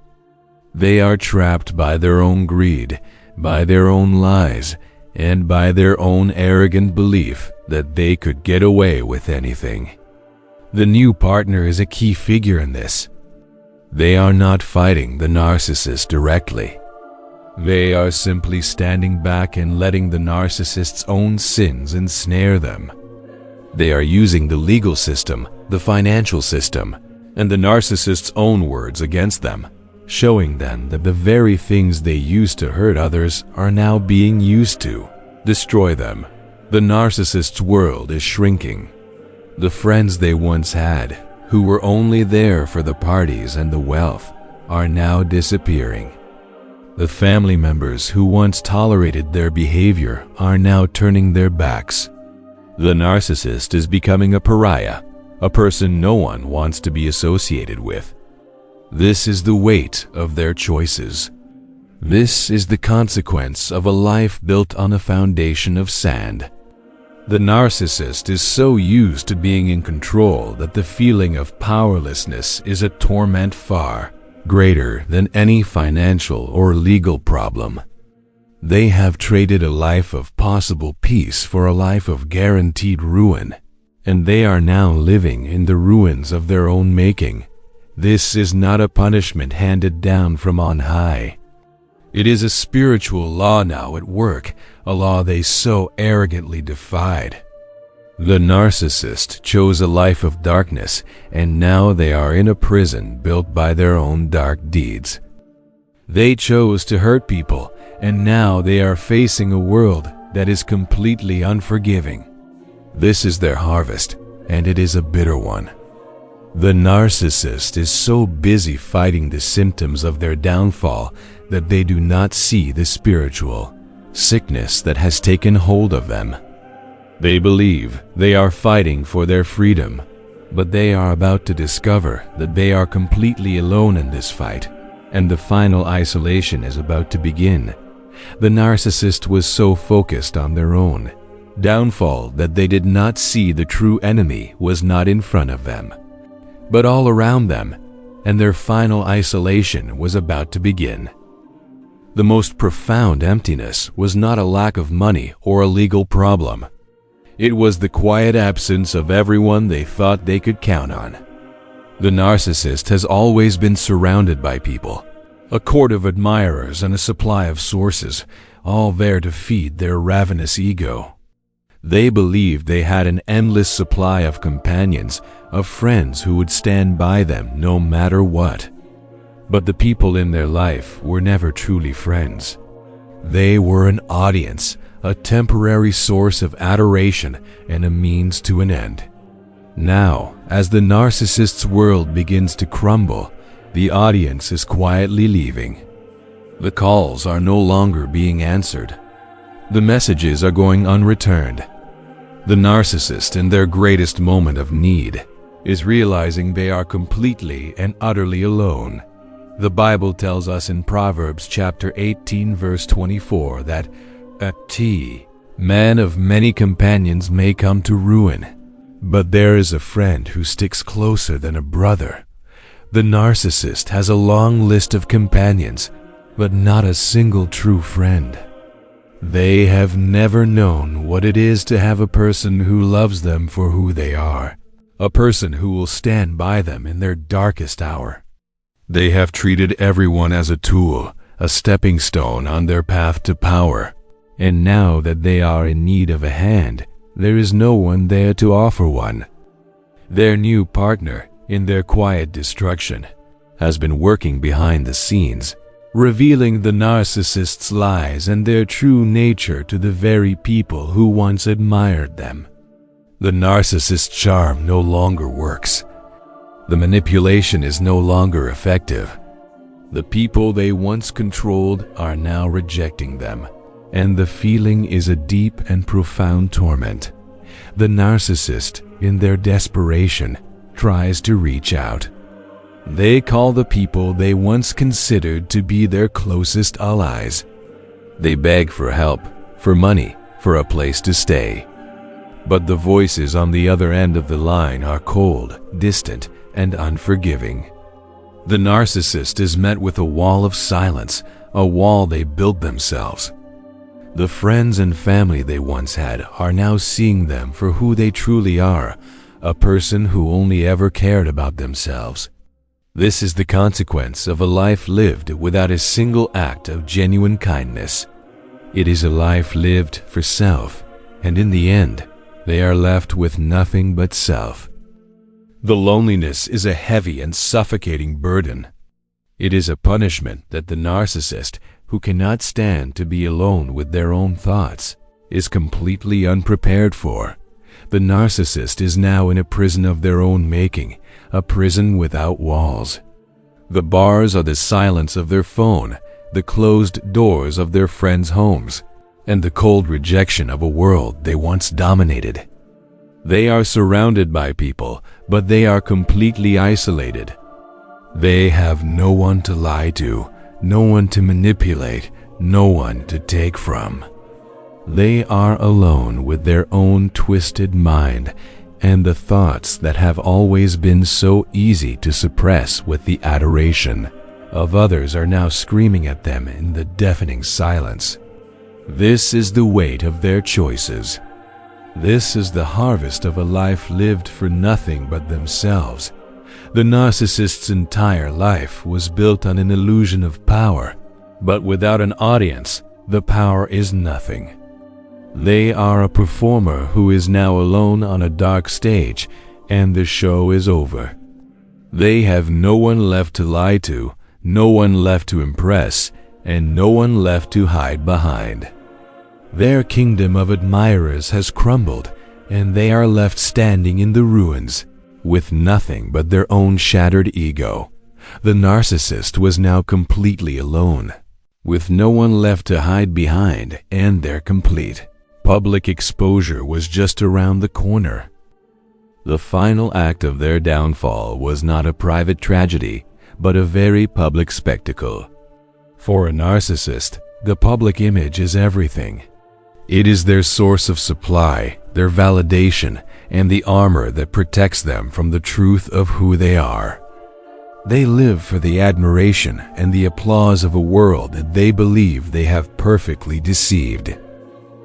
They are trapped by their own greed, by their own lies, and by their own arrogant belief that they could get away with anything. The new partner is a key figure in this. They are not fighting the narcissist directly. They are simply standing back and letting the narcissist's own sins ensnare them. They are using the legal system, the financial system, and the narcissist's own words against them, showing them that the very things they used to hurt others are now being used to destroy them. The narcissist's world is shrinking. The friends they once had, who were only there for the parties and the wealth, are now disappearing. The family members who once tolerated their behavior are now turning their backs. The narcissist is becoming a pariah, a person no one wants to be associated with. This is the weight of their choices. This is the consequence of a life built on a foundation of sand. The narcissist is so used to being in control that the feeling of powerlessness is a torment far greater than any financial or legal problem. They have traded a life of possible peace for a life of guaranteed ruin, and they are now living in the ruins of their own making. This is not a punishment handed down from on high. It is a spiritual law now at work, a law they so arrogantly defied. The narcissist chose a life of darkness, and now they are in a prison built by their own dark deeds. They chose to hurt people, and now they are facing a world that is completely unforgiving. This is their harvest, and it is a bitter one. The narcissist is so busy fighting the symptoms of their downfall that they do not see the spiritual sickness that has taken hold of them. They believe they are fighting for their freedom, but they are about to discover that they are completely alone in this fight, and the final isolation is about to begin. The narcissist was so focused on their own downfall that they did not see the true enemy was not in front of them, but all around them, and their final isolation was about to begin. The most profound emptiness was not a lack of money or a legal problem. It was the quiet absence of everyone they thought they could count on. The narcissist has always been surrounded by people, a court of admirers and a supply of sources, all there to feed their ravenous ego. They believed they had an endless supply of companions, of friends who would stand by them no matter what. But the people in their life were never truly friends. They were an audience, a temporary source of adoration and a means to an end. Now, as the narcissist's world begins to crumble, the audience is quietly leaving. The calls are no longer being answered. The messages are going unreturned. The narcissist, in their greatest moment of need, is realizing they are completely and utterly alone. The Bible tells us in Proverbs chapter 18 verse 24 that a man of many companions may come to ruin, but there is a friend who sticks closer than a brother. The narcissist has a long list of companions, but not a single true friend. They have never known what it is to have a person who loves them for who they are, a person who will stand by them in their darkest hour. They have treated everyone as a tool, a stepping stone on their path to power, and now that they are in need of a hand, there is no one there to offer one. Their new partner, in their quiet destruction, has been working behind the scenes, revealing the narcissist's lies and their true nature to the very people who once admired them. The narcissist's charm no longer works. The manipulation is no longer effective. The people they once controlled are now rejecting them, and the feeling is a deep and profound torment. The narcissist, in their desperation, tries to reach out. They call the people they once considered to be their closest allies. They beg for help, for money, for a place to stay. But the voices on the other end of the line are cold, distant, and unforgiving. The narcissist is met with a wall of silence, a wall they built themselves. The friends and family they once had are now seeing them for who they truly are, a person who only ever cared about themselves. This is the consequence of a life lived without a single act of genuine kindness. It is a life lived for self, and in the end, they are left with nothing but self. The loneliness is a heavy and suffocating burden. It is a punishment that the narcissist, who cannot stand to be alone with their own thoughts, is completely unprepared for. The narcissist is now in a prison of their own making, a prison without walls. The bars are the silence of their phone, the closed doors of their friends' homes, and the cold rejection of a world they once dominated. They are surrounded by people, but they are completely isolated. They have no one to lie to, no one to manipulate, no one to take from. They are alone with their own twisted mind and the thoughts that have always been so easy to suppress with the adoration of others are now screaming at them in the deafening silence. This is the weight of their choices. This is the harvest of a life lived for nothing but themselves. The narcissist's entire life was built on an illusion of power, but without an audience, the power is nothing. They are a performer who is now alone on a dark stage, and the show is over. They have no one left to lie to, no one left to impress, and no one left to hide behind. Their kingdom of admirers has crumbled, and they are left standing in the ruins, with nothing but their own shattered ego. The narcissist was now completely alone, with no one left to hide behind, and their complete public exposure was just around the corner. The final act of their downfall was not a private tragedy, but a very public spectacle. For a narcissist, the public image is everything. It is their source of supply, their validation, and the armor that protects them from the truth of who they are. They live for the admiration and the applause of a world that they believe they have perfectly deceived.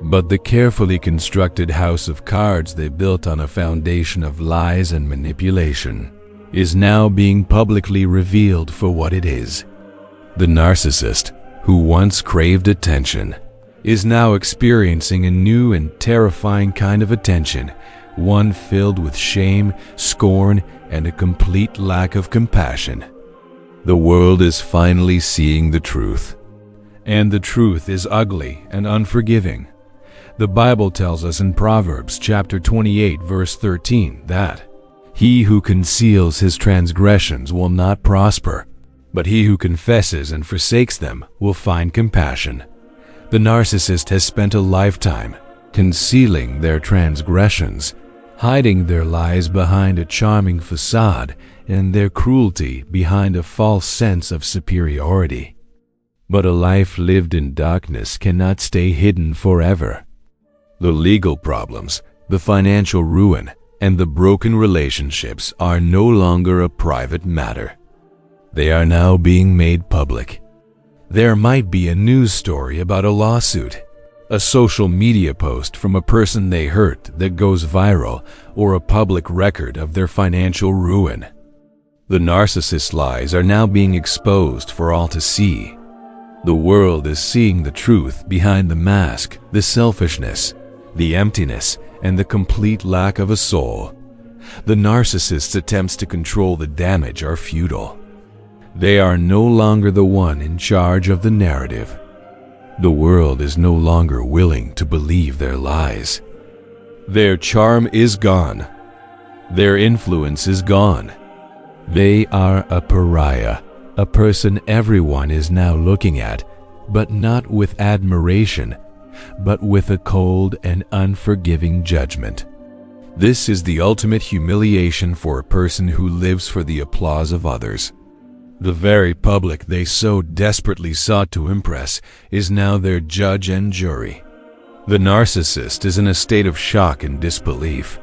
But the carefully constructed house of cards they built on a foundation of lies and manipulation is now being publicly revealed for what it is. The narcissist, who once craved attention, is now experiencing a new and terrifying kind of attention, one filled with shame, scorn, and a complete lack of compassion. The world is finally seeing the truth. And the truth is ugly and unforgiving. The Bible tells us in Proverbs chapter 28, verse 13 that he who conceals his transgressions will not prosper, but he who confesses and forsakes them will find compassion. The narcissist has spent a lifetime concealing their transgressions, hiding their lies behind a charming facade and their cruelty behind a false sense of superiority. But a life lived in darkness cannot stay hidden forever. The legal problems, the financial ruin, and the broken relationships are no longer a private matter. They are now being made public. There might be a news story about a lawsuit, a social media post from a person they hurt that goes viral, or a public record of their financial ruin. The narcissist's lies are now being exposed for all to see. The world is seeing the truth behind the mask, the selfishness, the emptiness, and the complete lack of a soul. The narcissist's attempts to control the damage are futile. They are no longer the one in charge of the narrative. The world is no longer willing to believe their lies. Their charm is gone. Their influence is gone. They are a pariah, a person everyone is now looking at, but not with admiration, but with a cold and unforgiving judgment. This is the ultimate humiliation for a person who lives for the applause of others. The very public they so desperately sought to impress is now their judge and jury. The narcissist is in a state of shock and disbelief.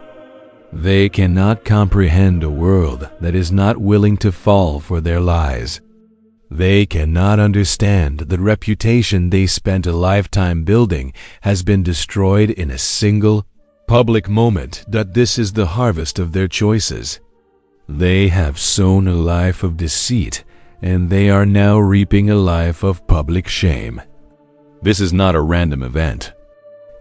They cannot comprehend a world that is not willing to fall for their lies. They cannot understand the reputation they spent a lifetime building has been destroyed in a single, public moment, that this is the harvest of their choices. They have sown a life of deceit, and they are now reaping a life of public shame. This is not a random event.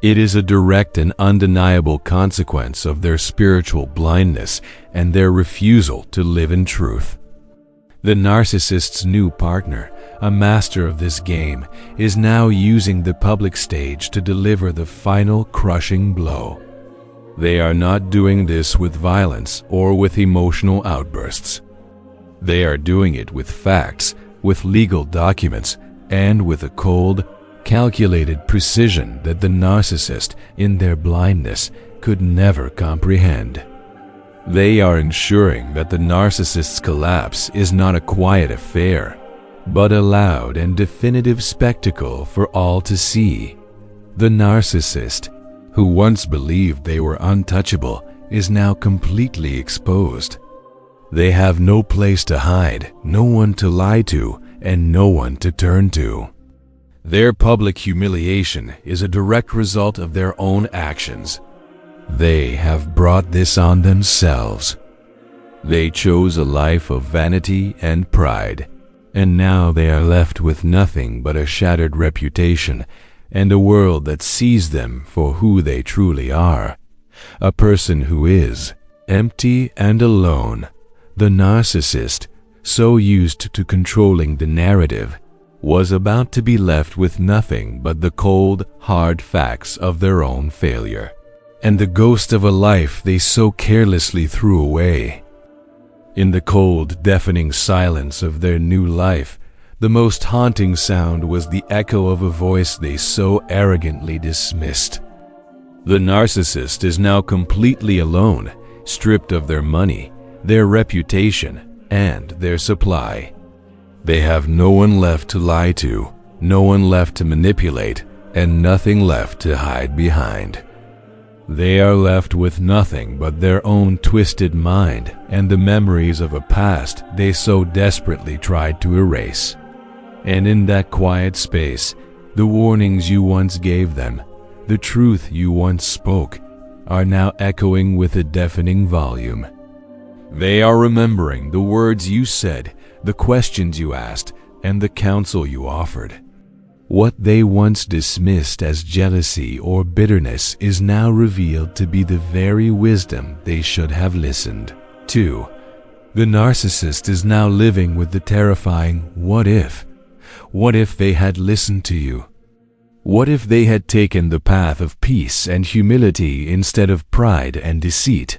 It is a direct and undeniable consequence of their spiritual blindness and their refusal to live in truth. The narcissist's new partner, a master of this game, is now using the public stage to deliver the final crushing blow. They are not doing this with violence or with emotional outbursts. They are doing it with facts, with legal documents, and with a cold, calculated precision that the narcissist, in their blindness, could never comprehend. They are ensuring that the narcissist's collapse is not a quiet affair, but a loud and definitive spectacle for all to see. The narcissist, who once believed they were untouchable, is now completely exposed. They have no place to hide, no one to lie to, and no one to turn to. Their public humiliation is a direct result of their own actions. They have brought this on themselves. They chose a life of vanity and pride, and now they are left with nothing but a shattered reputation and a world that sees them for who they truly are, a person who is empty and alone. The narcissist, so used to controlling the narrative, was about to be left with nothing but the cold, hard facts of their own failure, and the ghost of a life they so carelessly threw away. In the cold, deafening silence of their new life, the most haunting sound was the echo of a voice they so arrogantly dismissed. The narcissist is now completely alone, stripped of their money, their reputation, and their supply. They have no one left to lie to, no one left to manipulate, and nothing left to hide behind. They are left with nothing but their own twisted mind and the memories of a past they so desperately tried to erase. And in that quiet space, the warnings you once gave them, the truth you once spoke, are now echoing with a deafening volume. They are remembering the words you said, the questions you asked, and the counsel you offered. What they once dismissed as jealousy or bitterness is now revealed to be the very wisdom they should have listened to. The narcissist is now living with the terrifying what if. What if they had listened to you? What if they had taken the path of peace and humility instead of pride and deceit?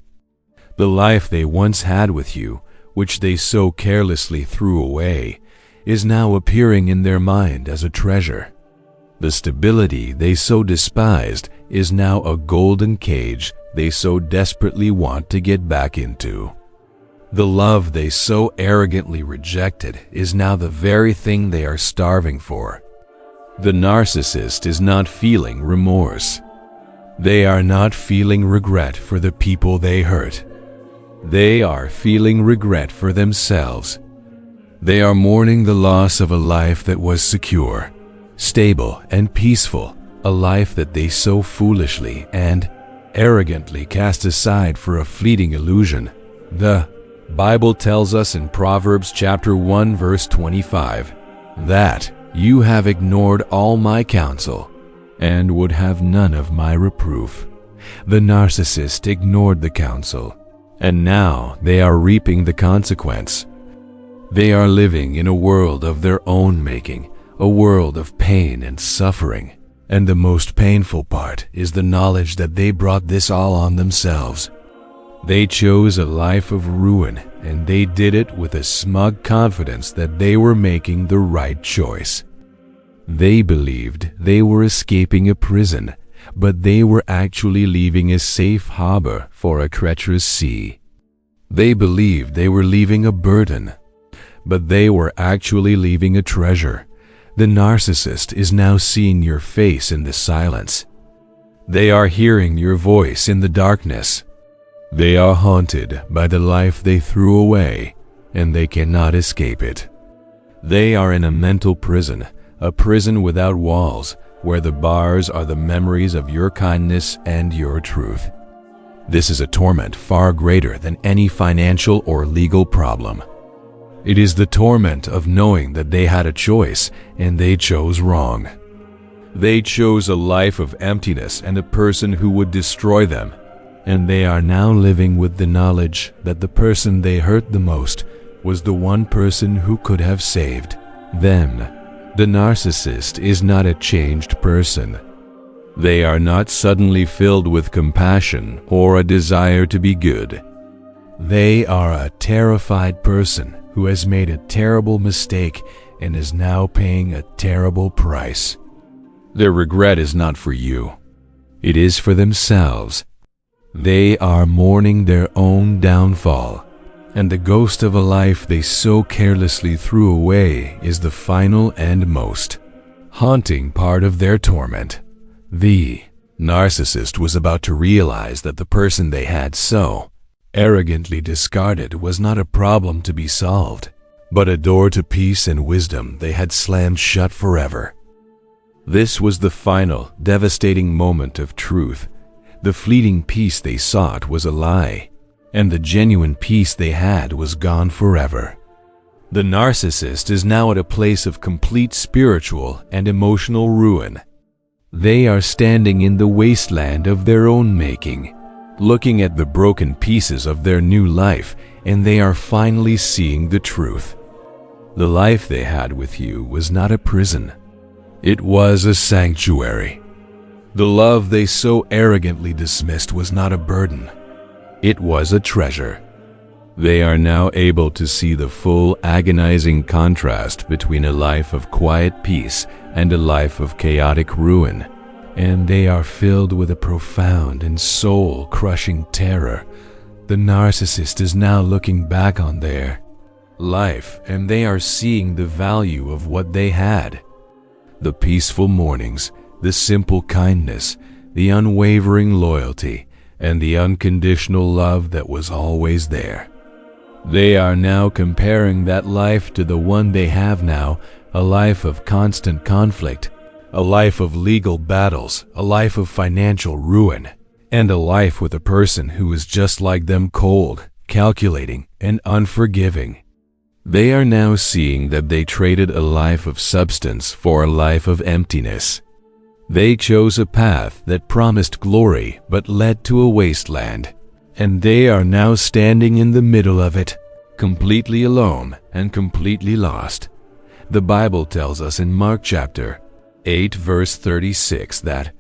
The life they once had with you, which they so carelessly threw away, is now appearing in their mind as a treasure. The stability they so despised is now a golden cage they so desperately want to get back into. The love they so arrogantly rejected is now the very thing they are starving for. The narcissist is not feeling remorse. They are not feeling regret for the people they hurt. They are feeling regret for themselves. They are mourning the loss of a life that was secure, stable, and peaceful, a life that they so foolishly and arrogantly cast aside for a fleeting illusion. The Bible tells us in Proverbs chapter 1 verse 25 that you have ignored all my counsel and would have none of my reproof. The narcissist ignored the counsel, and now they are reaping the consequence. They are living in a world of their own making, a world of pain and suffering, and the most painful part is the knowledge that they brought this all on themselves. They chose a life of ruin, and they did it with a smug confidence that they were making the right choice. They believed they were escaping a prison, but they were actually leaving a safe harbor for a treacherous sea. They believed they were leaving a burden, but they were actually leaving a treasure. The narcissist is now seeing your face in the silence. They are hearing your voice in the darkness. They are haunted by the life they threw away, and they cannot escape it. They are in a mental prison, a prison without walls, where the bars are the memories of your kindness and your truth. This is a torment far greater than any financial or legal problem. It is the torment of knowing that they had a choice and they chose wrong. They chose a life of emptiness and a person who would destroy them, and they are now living with the knowledge that the person they hurt the most was the one person who could have saved them. The narcissist is not a changed person. They are not suddenly filled with compassion or a desire to be good. They are a terrified person who has made a terrible mistake and is now paying a terrible price. Their regret is not for you. It is for themselves. They are mourning their own downfall, and the ghost of a life they so carelessly threw away is the final and most haunting part of their torment. The narcissist was about to realize that the person they had so arrogantly discarded was not a problem to be solved, but a door to peace and wisdom they had slammed shut forever. This was the final, devastating moment of truth. The fleeting peace they sought was a lie, and the genuine peace they had was gone forever. The narcissist is now at a place of complete spiritual and emotional ruin. They are standing in the wasteland of their own making, looking at the broken pieces of their new life, and they are finally seeing the truth. The life they had with you was not a prison. It was a sanctuary. The love they so arrogantly dismissed was not a burden. It was a treasure. They are now able to see the full agonizing contrast between a life of quiet peace and a life of chaotic ruin, and they are filled with a profound and soul-crushing terror. The narcissist is now looking back on their life, and they are seeing the value of what they had. The peaceful mornings, the simple kindness, the unwavering loyalty, and the unconditional love that was always there. They are now comparing that life to the one they have now, a life of constant conflict, a life of legal battles, a life of financial ruin, and a life with a person who is just like them, cold, calculating, and unforgiving. They are now seeing that they traded a life of substance for a life of emptiness. They chose a path that promised glory but led to a wasteland, and they are now standing in the middle of it, completely alone and completely lost. The Bible tells us in Mark chapter 8 verse 36 that,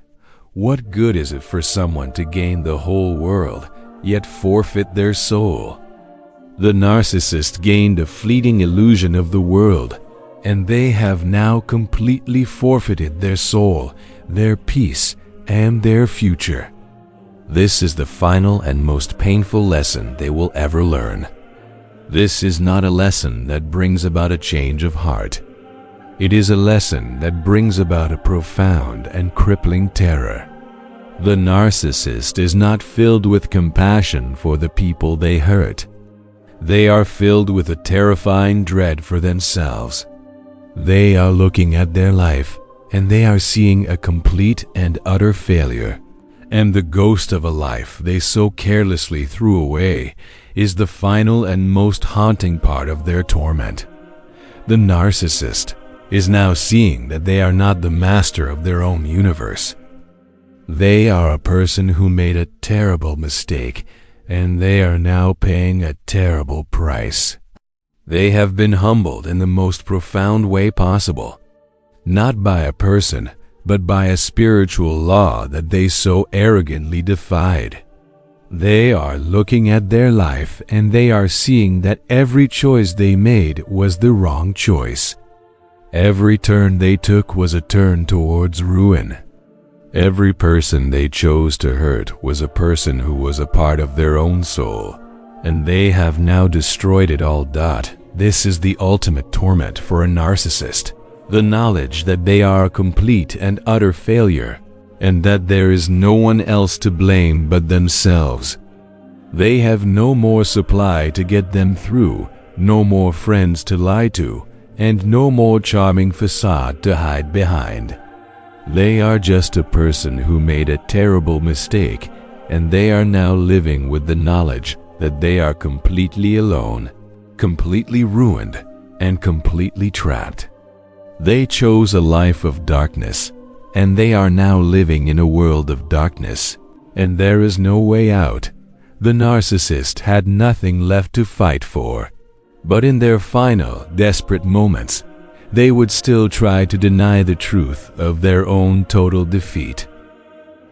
"What good is it for someone to gain the whole world, yet forfeit their soul?" The narcissist gained a fleeting illusion of the world, and they have now completely forfeited their soul, their peace, and their future. This is the final and most painful lesson they will ever learn. This is not a lesson that brings about a change of heart. It is a lesson that brings about a profound and crippling terror. The narcissist is not filled with compassion for the people they hurt. They are filled with a terrifying dread for themselves. They are looking at their life, and they are seeing a complete and utter failure. And the ghost of a life they so carelessly threw away is the final and most haunting part of their torment. The narcissist is now seeing that they are not the master of their own universe. They are a person who made a terrible mistake, and they are now paying a terrible price. They have been humbled in the most profound way possible, not by a person, but by a spiritual law that they so arrogantly defied. They are looking at their life and they are seeing that every choice they made was the wrong choice. Every turn they took was a turn towards ruin. Every person they chose to hurt was a person who was a part of their own soul, and they have now destroyed it all. This is the ultimate torment for a narcissist, the knowledge that they are a complete and utter failure, and that there is no one else to blame but themselves. They have no more supply to get them through, no more friends to lie to, and no more charming facade to hide behind. They are just a person who made a terrible mistake, and they are now living with the knowledge that they are completely alone, completely ruined, and completely trapped. They chose a life of darkness, and they are now living in a world of darkness, and there is no way out. The narcissist had nothing left to fight for, but in their final, desperate moments, they would still try to deny the truth of their own total defeat.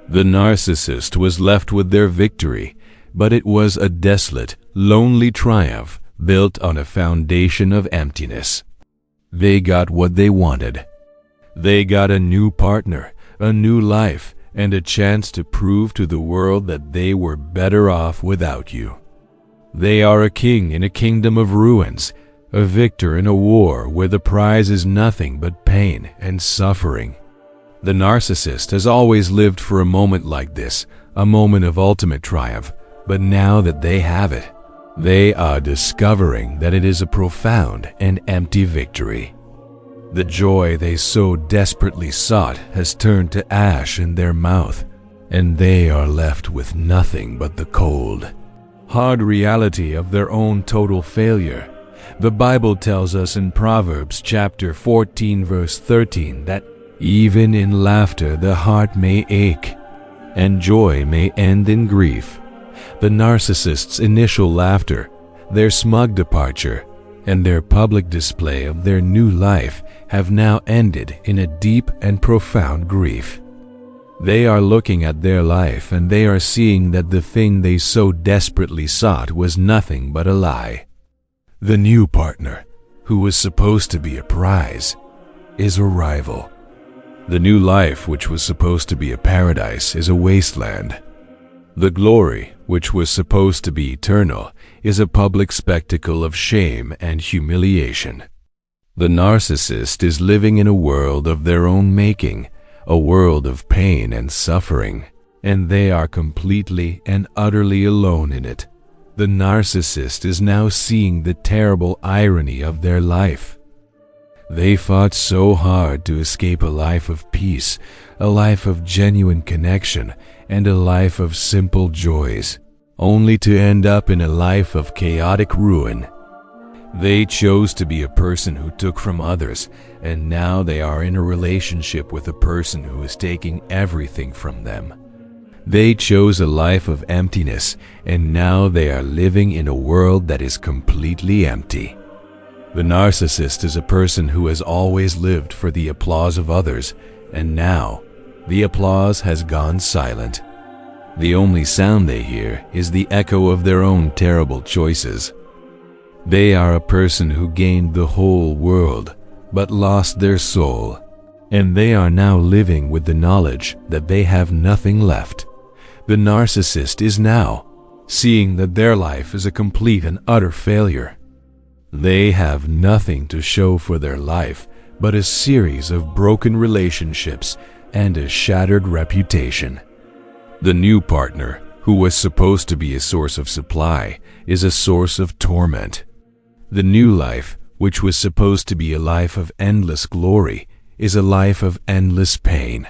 The narcissist was left with their victory, but it was a desolate, lonely triumph built on a foundation of emptiness. They got what they wanted. They got a new partner, a new life, and a chance to prove to the world that they were better off without you. They are a king in a kingdom of ruins, a victor in a war where the prize is nothing but pain and suffering. The narcissist has always lived for a moment like this, a moment of ultimate triumph, but now that they have it, they are discovering that it is a profound and empty victory. The joy they so desperately sought has turned to ash in their mouth, and they are left with nothing but the cold, hard reality of their own total failure. The Bible tells us in Proverbs chapter 14 verse 13 that even in laughter the heart may ache, and joy may end in grief. The narcissist's initial laughter, their smug departure, and their public display of their new life have now ended in a deep and profound grief. They are looking at their life and they are seeing that the thing they so desperately sought was nothing but a lie. The new partner, who was supposed to be a prize, is a rival. The new life, which was supposed to be a paradise, is a wasteland. The glory, which was supposed to be eternal, is a public spectacle of shame and humiliation. The narcissist is living in a world of their own making, a world of pain and suffering, and they are completely and utterly alone in it. The narcissist is now seeing the terrible irony of their life. They fought so hard to escape a life of peace, a life of genuine connection, and a life of simple joys, only to end up in a life of chaotic ruin. They chose to be a person who took from others, and now they are in a relationship with a person who is taking everything from them. They chose a life of emptiness, and now they are living in a world that is completely empty. The narcissist is a person who has always lived for the applause of others, and now the applause has gone silent. The only sound they hear is the echo of their own terrible choices. They are a person who gained the whole world, but lost their soul, and they are now living with the knowledge that they have nothing left. The narcissist is now seeing that their life is a complete and utter failure. They have nothing to show for their life but a series of broken relationships and a shattered reputation. The new partner, who was supposed to be a source of supply, is a source of torment. The new life, which was supposed to be a life of endless glory, is a life of endless pain.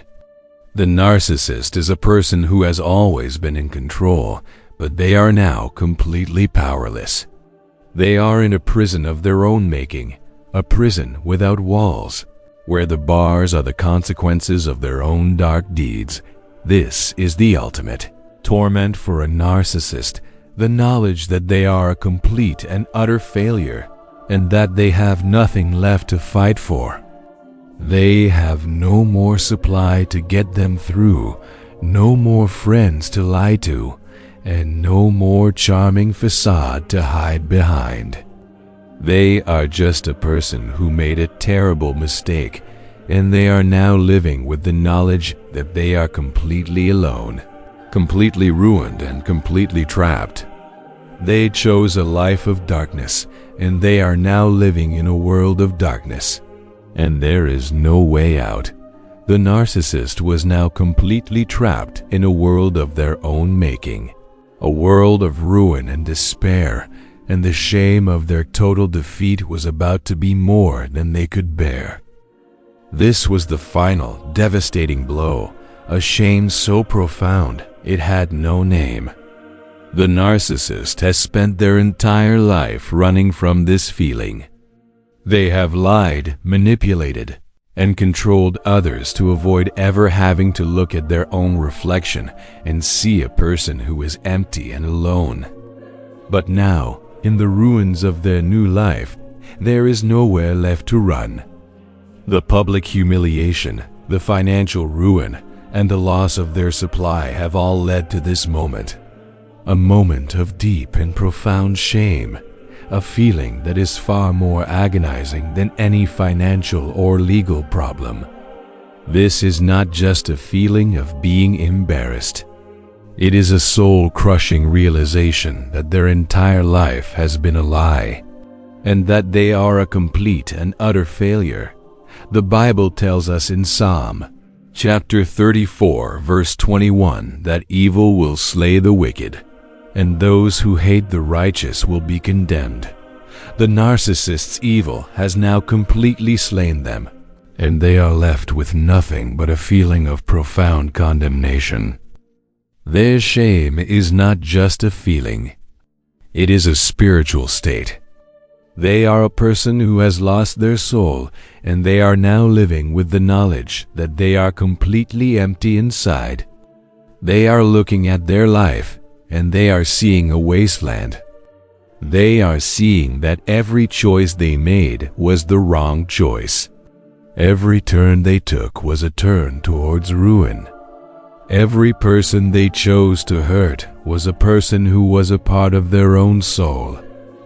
The narcissist is a person who has always been in control, but they are now completely powerless. They are in a prison of their own making, a prison without walls, where the bars are the consequences of their own dark deeds. This is the ultimate torment for a narcissist, the knowledge that they are a complete and utter failure, and that they have nothing left to fight for. They have no more supply to get them through, no more friends to lie to, and no more charming facade to hide behind. They are just a person who made a terrible mistake, and they are now living with the knowledge that they are completely alone, completely ruined and completely trapped. They chose a life of darkness, and they are now living in a world of darkness, and there is no way out. The narcissist was now completely trapped in a world of their own making, a world of ruin and despair, and the shame of their total defeat was about to be more than they could bear. This was the final, devastating blow, a shame so profound it had no name. The narcissist has spent their entire life running from this feeling. They have lied, manipulated, and controlled others to avoid ever having to look at their own reflection and see a person who is empty and alone. But now, in the ruins of their new life, there is nowhere left to run. The public humiliation, the financial ruin, and the loss of their supply have all led to this moment. A moment of deep and profound shame, a feeling that is far more agonizing than any financial or legal problem. This is not just a feeling of being embarrassed. It is a soul-crushing realization that their entire life has been a lie, and that they are a complete and utter failure. The Bible tells us in Psalm chapter 34, verse 21, that evil will slay the wicked, and those who hate the righteous will be condemned. The narcissist's evil has now completely slain them, and they are left with nothing but a feeling of profound condemnation. Their shame is not just a feeling. It is a spiritual state. They are a person who has lost their soul, and they are now living with the knowledge that they are completely empty inside. They are looking at their life, and they are seeing a wasteland. They are seeing that every choice they made was the wrong choice. Every turn they took was a turn towards ruin. Every person they chose to hurt was a person who was a part of their own soul,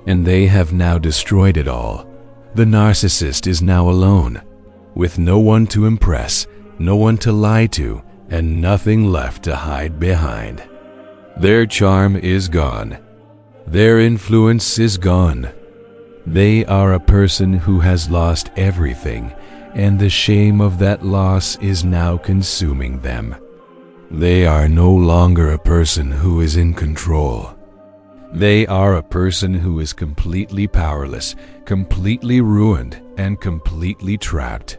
and they have now destroyed it all. The narcissist is now alone, with no one to impress, no one to lie to, and nothing left to hide behind. Their charm is gone. Their influence is gone. They are a person who has lost everything, and the shame of that loss is now consuming them. They are no longer a person who is in control. They are a person who is completely powerless, completely ruined, and completely trapped.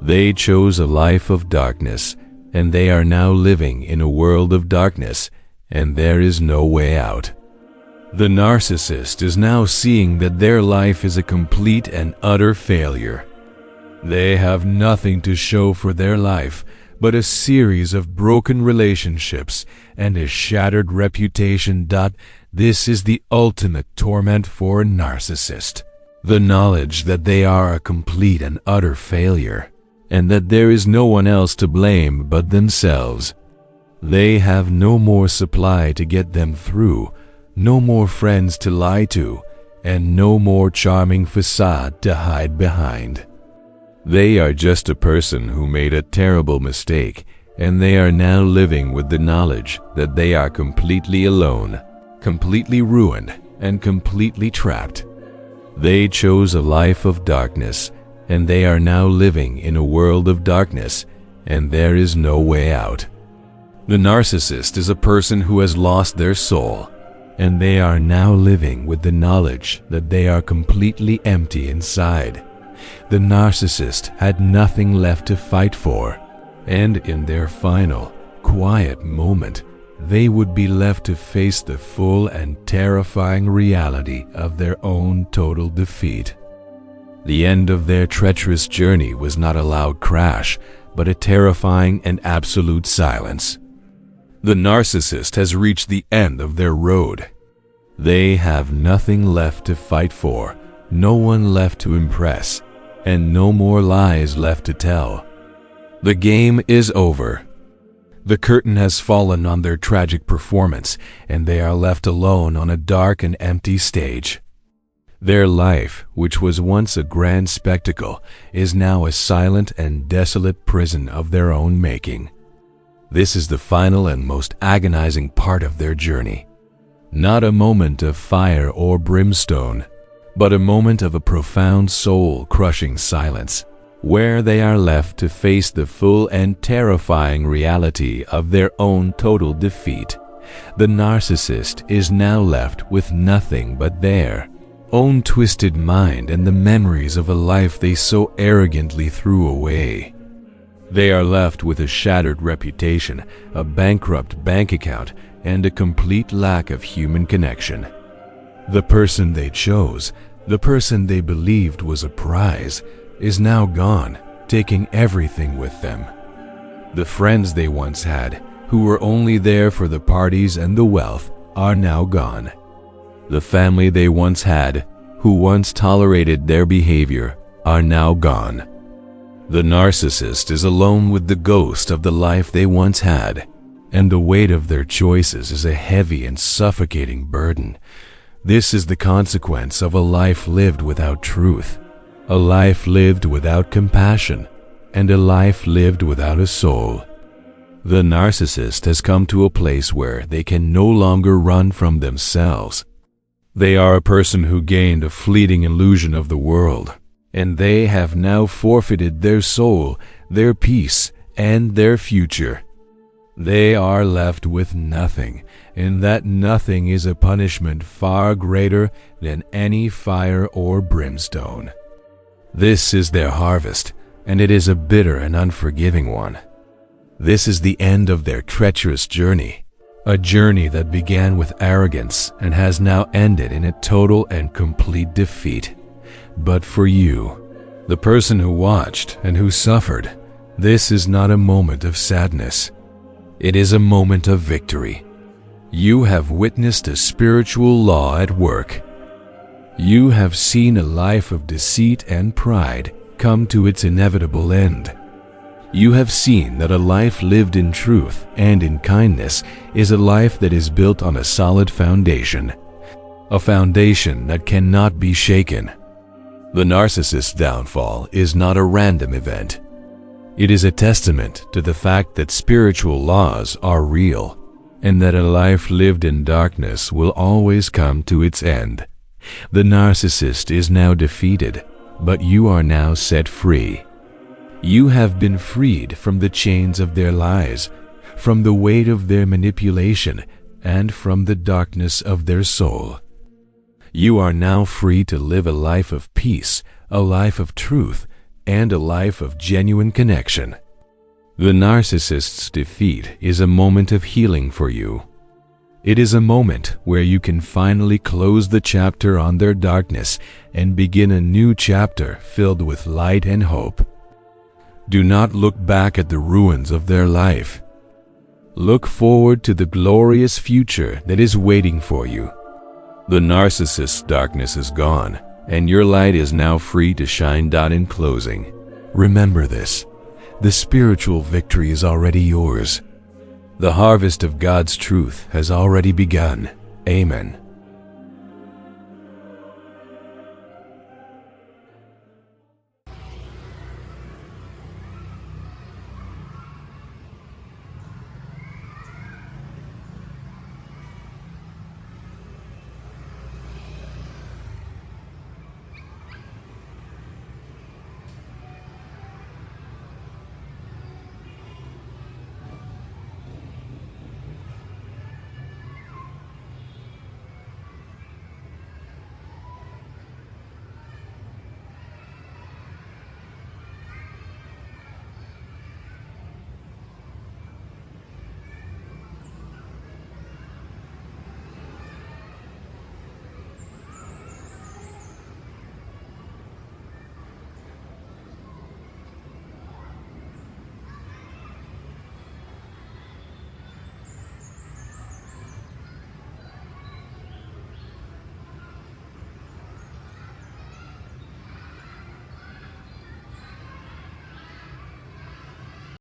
They chose a life of darkness, and they are now living in a world of darkness, and there is no way out. The narcissist is now seeing that their life is a complete and utter failure. They have nothing to show for their life but a series of broken relationships and a shattered reputation. This is the ultimate torment for a narcissist. The knowledge that they are a complete and utter failure, and that there is no one else to blame but themselves. They have no more supply to get them through, no more friends to lie to, and no more charming facade to hide behind. They are just a person who made a terrible mistake, and they are now living with the knowledge that they are completely alone, completely ruined, and completely trapped. They chose a life of darkness, and they are now living in a world of darkness, and there is no way out. The narcissist is a person who has lost their soul, and they are now living with the knowledge that they are completely empty inside. The narcissist had nothing left to fight for, and in their final, quiet moment, they would be left to face the full and terrifying reality of their own total defeat. The end of their treacherous journey was not a loud crash, but a terrifying and absolute silence. The narcissist has reached the end of their road. They have nothing left to fight for, no one left to impress, and no more lies left to tell. The game is over. The curtain has fallen on their tragic performance, and they are left alone on a dark and empty stage. Their life, which was once a grand spectacle, is now a silent and desolate prison of their own making. This is the final and most agonizing part of their journey. Not a moment of fire or brimstone, but a moment of a profound soul-crushing silence, where they are left to face the full and terrifying reality of their own total defeat. The narcissist is now left with nothing but their own twisted mind and the memories of a life they so arrogantly threw away. They are left with a shattered reputation, a bankrupt bank account, and a complete lack of human connection. The person they chose, the person they believed was a prize, is now gone, taking everything with them. The friends they once had, who were only there for the parties and the wealth, are now gone. The family they once had, who once tolerated their behavior, are now gone. The narcissist is alone with the ghost of the life they once had, and the weight of their choices is a heavy and suffocating burden. This is the consequence of a life lived without truth, a life lived without compassion, and a life lived without a soul. The narcissist has come to a place where they can no longer run from themselves. They are a person who gained a fleeting illusion of the world, and they have now forfeited their soul, their peace, and their future. They are left with nothing, and that nothing is a punishment far greater than any fire or brimstone. This is their harvest, and it is a bitter and unforgiving one. This is the end of their treacherous journey, a journey that began with arrogance and has now ended in a total and complete defeat. But for you, the person who watched and who suffered, this is not a moment of sadness. It is a moment of victory. You have witnessed a spiritual law at work. You have seen a life of deceit and pride come to its inevitable end. You have seen that a life lived in truth and in kindness is a life that is built on a solid foundation, a foundation that cannot be shaken. The narcissist's downfall is not a random event. It is a testament to the fact that spiritual laws are real, and that a life lived in darkness will always come to its end. The narcissist is now defeated, but you are now set free. You have been freed from the chains of their lies, from the weight of their manipulation, and from the darkness of their soul. You are now free to live a life of peace, a life of truth, and a life of genuine connection. The narcissist's defeat is a moment of healing for you. It is a moment where you can finally close the chapter on their darkness and begin a new chapter filled with light and hope. Do not look back at the ruins of their life. Look forward to the glorious future that is waiting for you. The narcissist's darkness is gone, and your light is now free to shine. In closing, remember this: the spiritual victory is already yours. The harvest of God's truth has already begun. Amen.